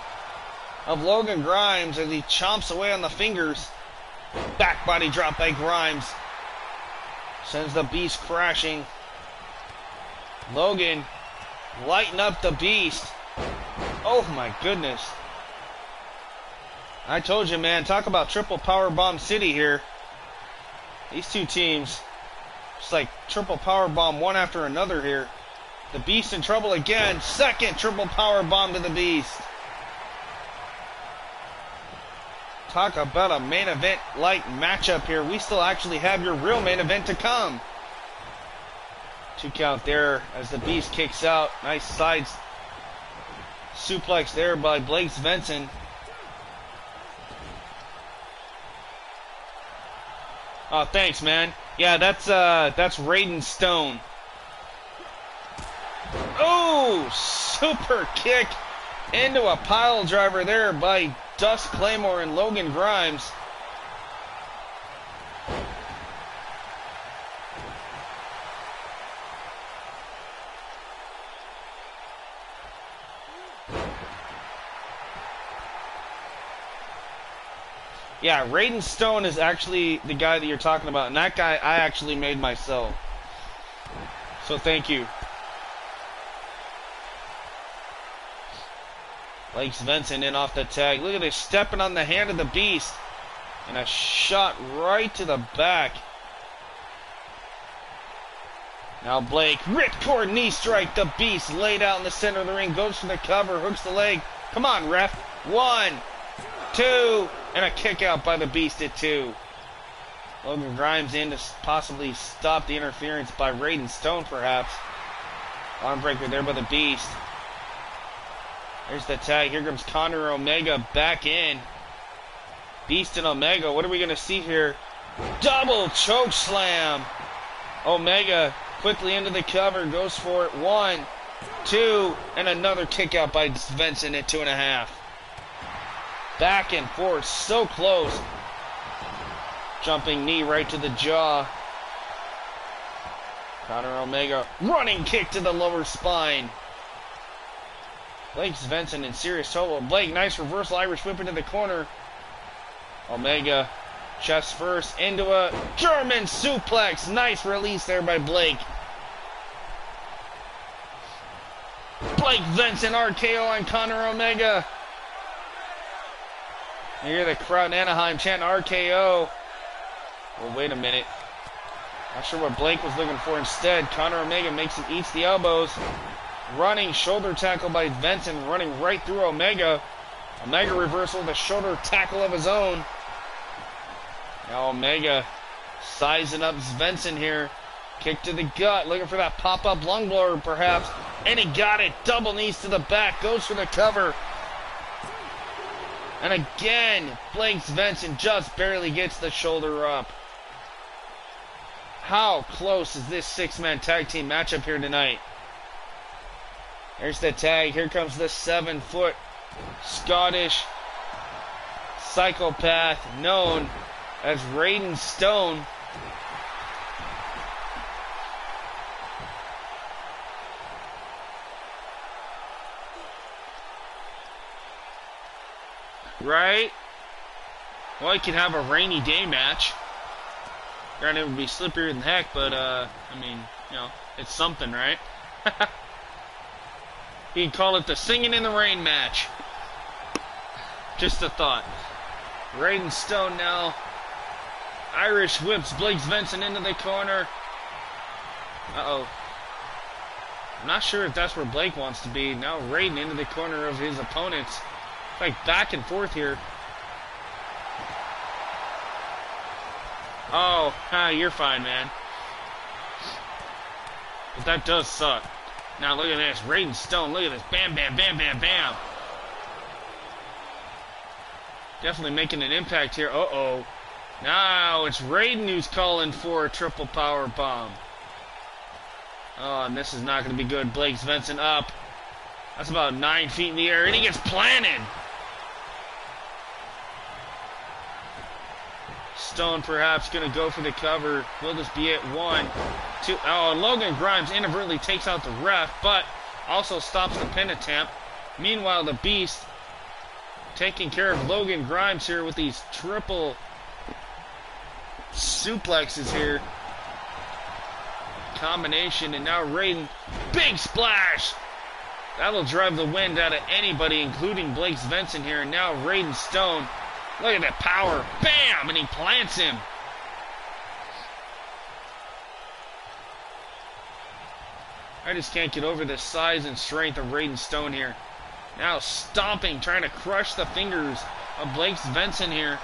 of Logan Grimes as he chomps away on the fingers. Back body drop by Grimes. Sends the Beast crashing. Logan lighten up the Beast. Oh my goodness. I told you, man, talk about triple power bomb city here. These two teams, just like triple power bomb one after another here. The Beast in trouble again. Second triple power bomb to the Beast. Talk about a main event like matchup here. We still actually have your real main event to come. 2 count there as the Beast kicks out. Nice side suplex there by Blake Svensson. Oh, thanks, man. Yeah, that's Raiden Stone. Oh, super kick into a pile driver there by Dust Claymore and Logan Grimes. Yeah, Raiden Stone is actually the guy that you're talking about, and that guy I actually made myself. So thank you. Blake Svensson in off the tag. Look at this, stepping on the hand of the Beast. And a shot right to the back. Now Blake, ripcord knee strike. The Beast laid out in the center of the ring. Goes for the cover, hooks the leg. Come on, ref. 1, 2, and a kick out by the Beast at 2. Logan Grimes in to possibly stop the interference by Raiden Stone, perhaps. Arm breaker there by the Beast. There's the tag. Here comes Connor Omega back in. Beast and Omega. What are we going to see here? Double choke slam. Omega quickly into the cover. Goes for it. 1, 2, and another kick out by Svensson at 2.5. Back and forth. So close. Jumping knee right to the jaw. Connor Omega. Running kick to the lower spine. Blake Svensson in serious trouble. Blake, nice reversal Irish whip into the corner. Omega, chest first, into a German suplex. Nice release there by Blake. Blake Svensson RKO on Connor Omega. You hear the crowd in Anaheim chanting RKO. Well, wait a minute. Not sure what Blake was looking for instead. Connor Omega makes him eats the elbows. Running shoulder tackle by Svensson, running right through Omega. Omega reversal with a shoulder tackle of his own. Now Omega sizing up Svensson here. Kick to the gut, looking for that pop-up lung blower perhaps. And he got it. Double knees to the back, goes for the cover. And again, Blake Svensson just barely gets the shoulder up. How close is this 6-man tag team matchup here tonight? There's the tag. Here comes the 7-foot Scottish psychopath known as Raiden Stone. Right? Well, you can have a rainy day match. Granted, it would be slipperier than heck, but, I mean, You know, it's something, right? You can call it the Singing in the Rain match. Just a thought. Raiden Stone now. Irish whips Blake Svensson into the corner. Uh-oh. I'm not sure if that's where Blake wants to be. Now Raiden into the corner of his opponents. Like back and forth here. Oh, you're fine, man. But that does suck. Now look at this. Raiden Stone, look at this. Bam, bam, bam, bam, bam. Definitely making an impact here. Uh-oh. Now it's Raiden who's calling for a triple power bomb. Oh, and this is not going to be good. Blake Svensson up. That's about 9 feet in the air, and he gets planted. Stone perhaps going to go for the cover. Will this be it? 1, 2. Oh, Logan Grimes inadvertently takes out the ref, but also stops the pin attempt. Meanwhile, the Beast taking care of Logan Grimes here with these triple suplexes here. Combination, and now Raiden, big splash. That'll drive the wind out of anybody, including Blake Svensson here. And now Raiden Stone, look at that power, bam, and he plants him. I just can't get over the size and strength of Raiden Stone here. Now stomping, trying to crush the fingers of Blake Svensson here.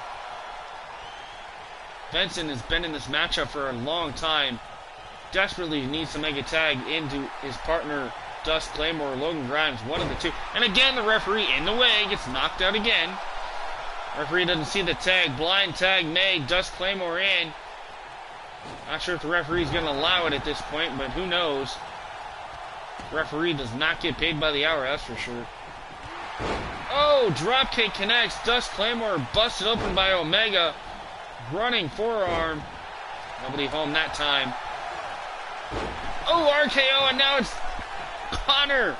Svensson has been in this matchup for a long time. Desperately needs to make a tag into his partner, Dust Claymore or Logan Grimes, one of the two. And again, the referee in the way, gets knocked out again. Referee doesn't see the tag. Blind tag made. Dust Claymore in. Not sure if the referee's going to allow it at this point, but who knows. Referee does not get paid by the hour, that's for sure. Oh, dropkick connects. Dust Claymore busted open by Omega. Running forearm. Nobody home that time. Oh, RKO, and now it's Connor.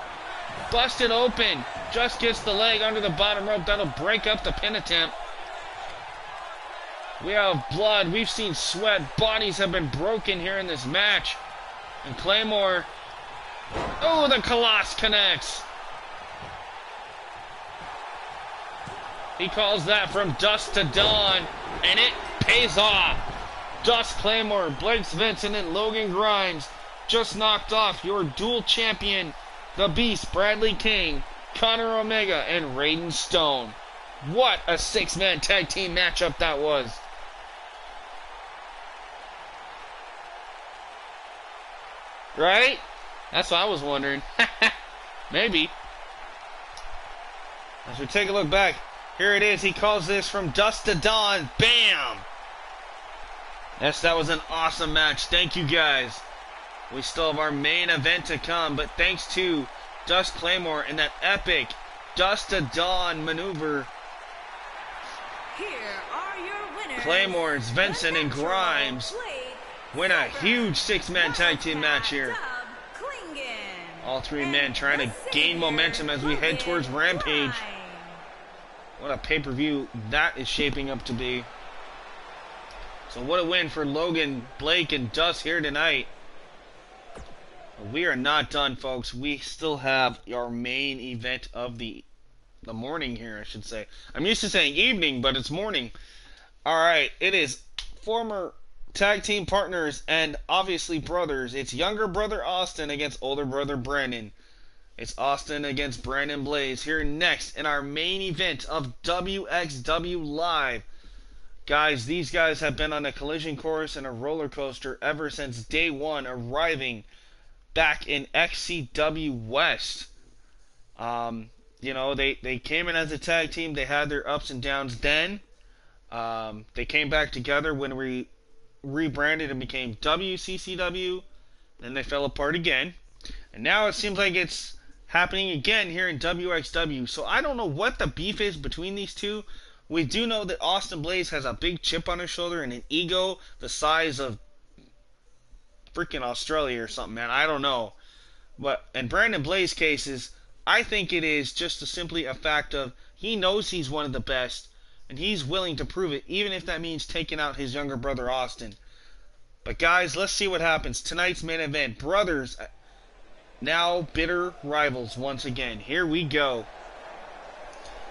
Busted open. Just gets the leg under the bottom rope. That'll break up the pin attempt. We have blood. We've seen sweat. Bodies have been broken here in this match. And Claymore. Oh, the Colossus connects. He calls that from dusk to dawn. And it pays off. Dust Claymore, Blake Svensson, and Logan Grimes just knocked off your dual champion, the Beast, Bradley King, Connor Omega, and Raiden Stone. What a six-man tag team matchup that was. Right? That's what I was wondering. Maybe. As we take a look back, here it is. He calls this from dusk to dawn. Bam! Yes, that was an awesome match. Thank you, guys. We still have our main event to come, but thanks to Dust Claymore and that epic Dust to Dawn maneuver. Here are your winners. Claymore, Svensson, and Grimes win a huge six-man tag team match here. All three men trying to gain momentum as we head towards Rampage. What a pay-per-view that is shaping up to be. So what a win for Logan, Blake, and Dust here tonight. We are not done, folks. We still have our main event of the morning here, I should say. I'm used to saying evening, but it's morning. Alright, it is former tag team partners and obviously brothers. It's younger brother Austin against older brother Brandon. It's Austin against Brandon Blaze here next in our main event of WXW Live. Guys, these guys have been on a collision course and a roller coaster ever since day one, arriving back in XCW West. You know, they came in as a tag team. They had their ups and downs then. They came back together when we rebranded and became WCCW. Then they fell apart again. And now it seems like it's happening again here in WXW. So I don't know what the beef is between these two. We do know that Austin Blaze has a big chip on his shoulder and an ego the size of freaking Australia or something, man. I don't know. But in Brandon Blaze's cases, I think it is just simply a fact of he knows he's one of the best, and he's willing to prove it, even if that means taking out his younger brother Austin. But guys, let's see what happens. Tonight's main event. Brothers, now bitter rivals once again. Here we go.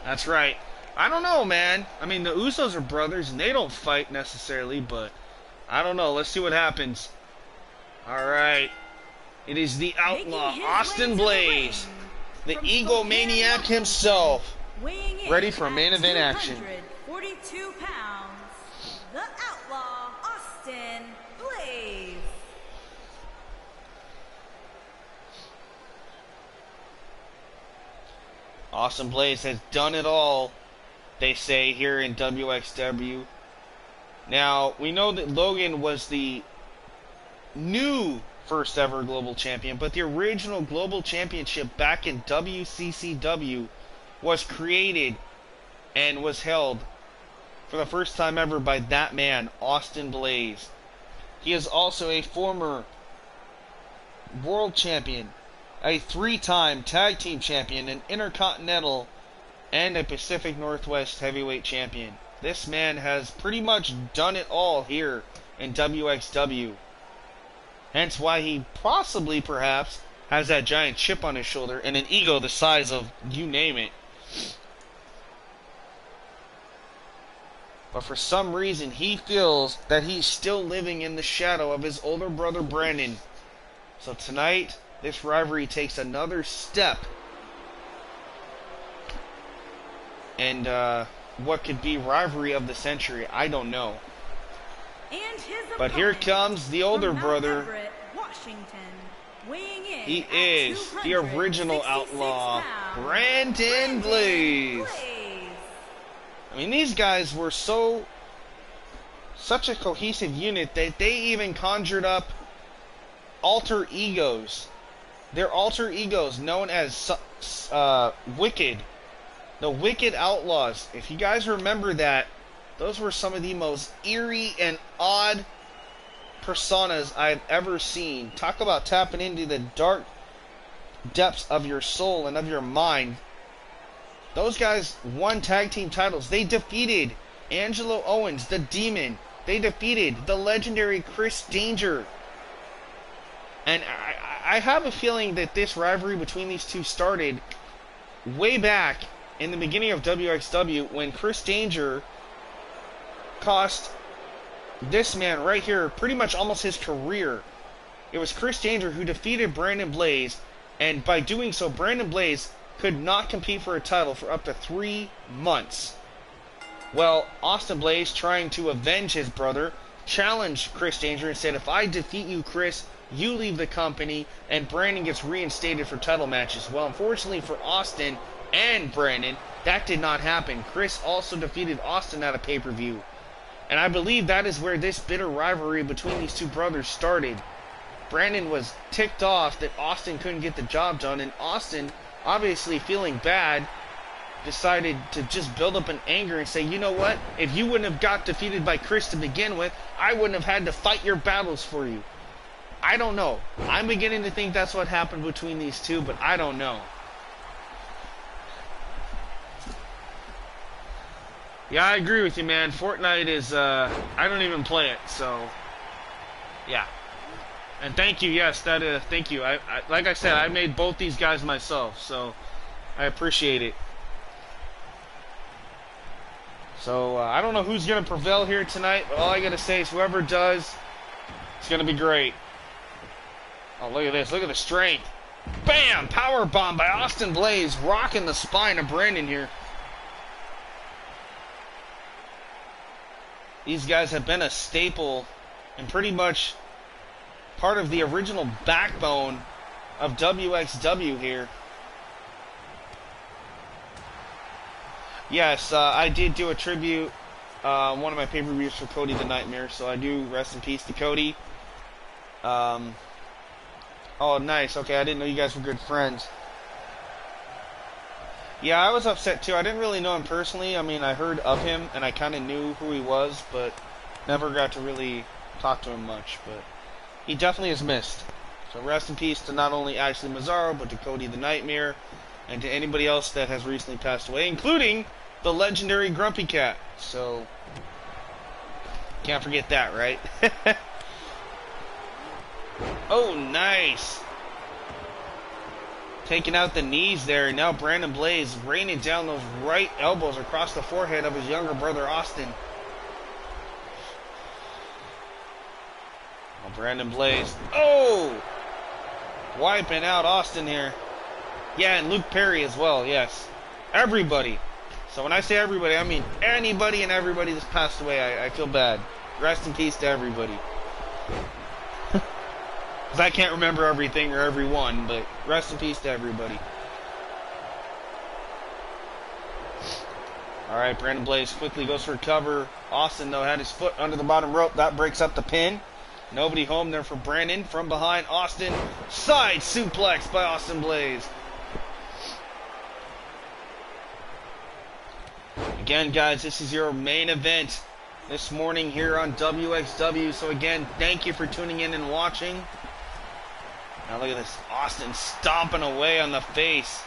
That's right. I don't know, man. I mean, the Usos are brothers, and they don't fight necessarily, but I don't know. Let's see what happens. All right. It is the Outlaw, Austin Blaze, the egomaniac himself, ready for main event action. 42 pounds, the Outlaw, Austin Blaze. Austin Blaze has done it all, they say here in WXW. Now, we know that Logan was the new first ever global champion, but the original global championship back in WCCW was created and was held for the first time ever by that man, Austin Blaze. He is also a former world champion, a 3-time tag team champion, an intercontinental, and a Pacific Northwest heavyweight champion. This man has pretty much done it all here in WXW. Hence why he possibly, perhaps, has that giant chip on his shoulder and an ego the size of you name it. But for some reason, he feels that he's still living in the shadow of his older brother Brandon. So tonight, this rivalry takes another step. And what could be rivalry of the century, I don't know. And his but here comes the older brother. Everett, Washington, weighing in he is the original Outlaw, pounds, Brandon Blaze. I mean, these guys were such a cohesive unit that they even conjured up alter egos. Their alter egos known as Wicked. The Wicked Outlaws. If you guys remember that, those were some of the most eerie and odd personas I've ever seen. Talk about tapping into the dark depths of your soul and of your mind. Those guys won tag team titles. They defeated Angelo Owens, the Demon. They defeated the legendary Chris Danger. And I have a feeling that this rivalry between these two started way back in the beginning of WXW when Chris Danger cost this man right here pretty much almost his career. It was Chris Danger who defeated Brandon Blaze, and by doing so, Brandon Blaze could not compete for a title for up to 3 months. Well, Austin Blaze, trying to avenge his brother, challenged Chris Danger and said, if I defeat you, Chris, you leave the company, and Brandon gets reinstated for title matches. Well, unfortunately for Austin and Brandon, that did not happen. Chris also defeated Austin at a pay-per-view. And I believe that is where this bitter rivalry between these two brothers started. Brandon was ticked off that Austin couldn't get the job done, and Austin, obviously feeling bad, decided to just build up an anger and say, you know what, if you wouldn't have got defeated by Chris to begin with, I wouldn't have had to fight your battles for you. I don't know. I'm beginning to think that's what happened between these two, but I don't know. Yeah, I agree with you, man. Fortnite is, I don't even play it, so, yeah. And thank you, yes, thank you. I like I said, I made both these guys myself, so I appreciate it. So, I don't know who's going to prevail here tonight, but all I got to say is whoever does, it's going to be great. Oh, look at this. Look at the strength. Bam! Power bomb by Austin Blaze, rocking the spine of Brandon here. These guys have been a staple and pretty much part of the original backbone of WXW here. Yes, I did do a tribute, one of my pay-per-views for Cody the Nightmare, so I do rest in peace to Cody. Oh, nice. Okay, I didn't know you guys were good friends. Yeah, I was upset too. I didn't really know him personally. I mean, I heard of him, and I kind of knew who he was, but never got to really talk to him much. But he definitely is missed. So rest in peace to not only Ashley Mazzaro, but to Cody the Nightmare, and to anybody else that has recently passed away, including the legendary Grumpy Cat. So, can't forget that, right? Oh, nice. Taking out the knees there. Now Brandon Blaze raining down those right elbows across the forehead of his younger brother, Austin. Oh, Brandon Blaze. Oh! Wiping out Austin here. Yeah, and Luke Perry as well, yes. Everybody. So when I say everybody, I mean anybody and everybody that's passed away. I feel bad. Rest in peace to everybody. Because I can't remember everything or everyone, but rest in peace to everybody. Alright, Brandon Blaze quickly goes for cover. Austin, though, had his foot under the bottom rope. That breaks up the pin. Nobody home there for Brandon. From behind, Austin. Side suplex by Austin Blaze. Again, guys, this is your main event this morning here on WXW. So again, thank you for tuning in and watching. Now look at this. Austin stomping away on the face.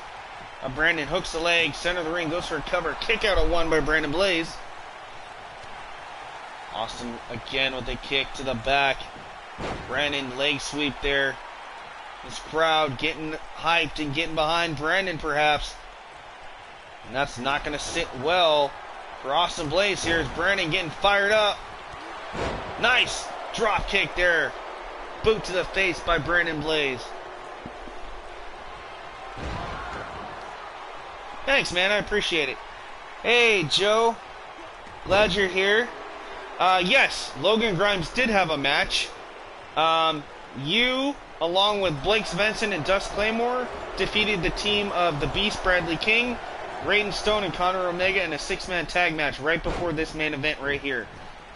Brandon hooks the leg. Center of the ring. Goes for a cover. Kick out of one by Brandon Blaze. Austin again with a kick to the back. Brandon leg sweep there. This crowd getting hyped and getting behind Brandon perhaps. And that's not going to sit well for Austin Blaze here as Brandon getting fired up. Nice drop kick there. Boot to the face by Brandon Blaze. Thanks, man. I appreciate it. Hey, Joe. Glad you're here. Yes, Logan Grimes did have a match. You, along with Blake Svensson and Dust Claymore, defeated the team of the Beast Bradley King, Raiden Stone, and Connor Omega in a 6-man tag match right before this main event right here.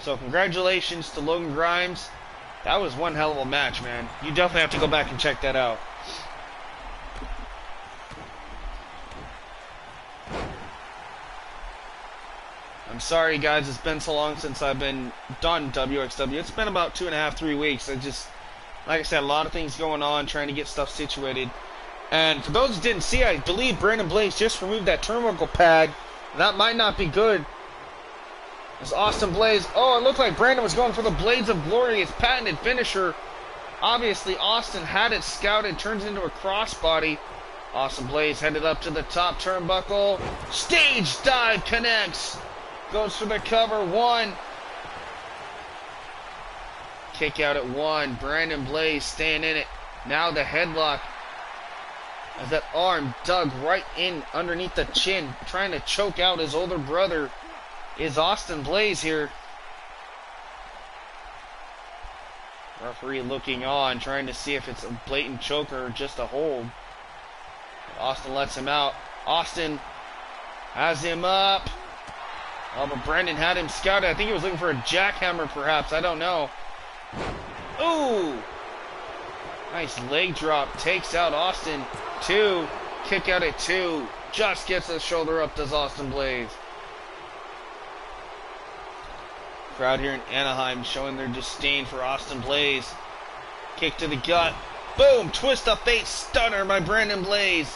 So congratulations to Logan Grimes. That was one hell of a match, man. You definitely have to go back and check that out. I'm sorry, guys. It's been so long since I've been done WXW. It's been about 2.5, 3 weeks. Like I said, a lot of things going on, trying to get stuff situated. And for those who didn't see, I believe Brandon Blaze just removed that turnbuckle pad. That might not be good. As Austin Blaze, oh, it looked like Brandon was going for the Blades of Glory, his patented finisher. Obviously, Austin had it scouted, turns into a crossbody. Austin Blaze headed up to the top turnbuckle. Stage dive connects. Goes for the cover. One. Kick out at one. Brandon Blaze staying in it. Now the headlock. As that arm dug right in underneath the chin, trying to choke out his older brother, is Austin Blaze here. Referee looking on, trying to see if it's a blatant choker or just a hold. Austin lets him out. Austin has him up. Oh, but Brandon had him scouted. I think he was looking for a jackhammer, perhaps. I don't know. Ooh! Nice leg drop. Takes out Austin. 2. Kick out at 2. Just gets the shoulder up, does Austin Blaze. Crowd here in Anaheim showing their disdain for Austin Blaze. Kick to the gut. Boom! Twist of fate stunner by Brandon Blaze.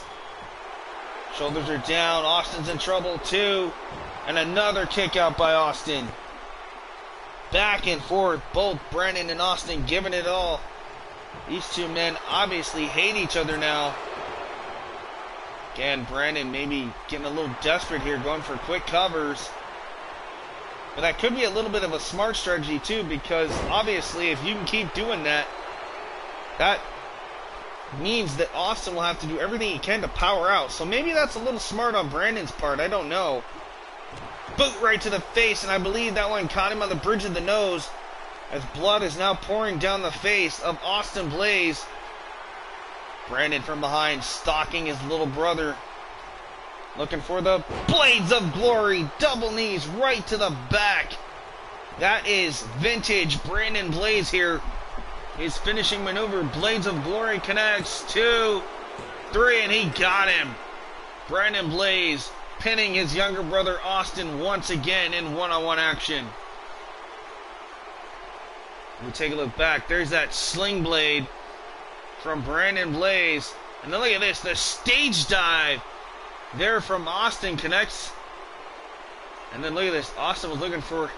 Shoulders are down. Austin's in trouble too. And another kick out by Austin. Back and forth. Both Brandon and Austin giving it all. These two men obviously hate each other now. Again, Brandon maybe getting a little desperate here, going for quick covers. But that could be a little bit of a smart strategy too, because obviously if you can keep doing that, that means that Austin will have to do everything he can to power out. So maybe that's a little smart on Brandon's part. I don't know. Boot right to the face, and I believe that one caught him on the bridge of the nose, as blood is now pouring down the face of Austin Blaze. Brandon from behind, stalking his little brother. Looking for the Blades of Glory. Double knees right to the back. That is vintage Brandon Blaze here. His finishing maneuver, Blades of Glory connects. 2, 3, and he got him. Brandon Blaze pinning his younger brother Austin once again in one-on-one action. We take a look back. There's that sling blade from Brandon Blaze. And then look at this, the stage dive there from Austin connects. And then look at this. Austin was looking for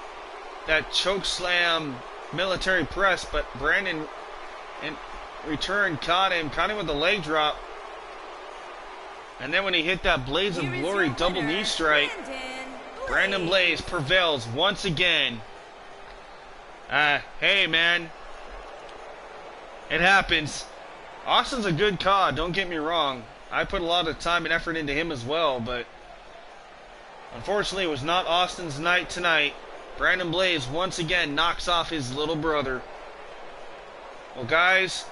that choke slam military press, but Brandon and Return, caught him with the leg drop. And then when he hit that Blaze of Here is Glory your double winner, knee strike, Brandon Blaze prevails once again. Hey man, it happens. Austin's a good COD, don't get me wrong. I put a lot of time and effort into him as well, but unfortunately it was not Austin's night tonight. Brandon Blaze once again knocks off his little brother. Well guys,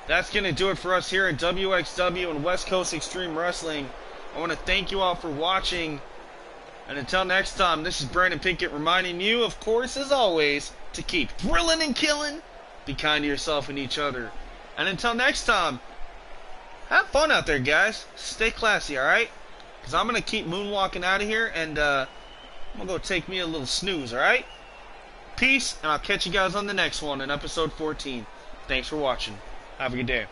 that's going to do it for us here at WXW and West Coast Extreme Wrestling. I want to thank you all for watching. And until next time, this is Brandon Pinkett reminding you, of course, as always, to keep thrilling and killing. Be kind to yourself and each other. And until next time, have fun out there, guys. Stay classy, alright? Because I'm going to keep moonwalking out of here, and I'm going to go take me a little snooze, alright? Peace, and I'll catch you guys on the next one in episode 14. Thanks for watching. Have a good day.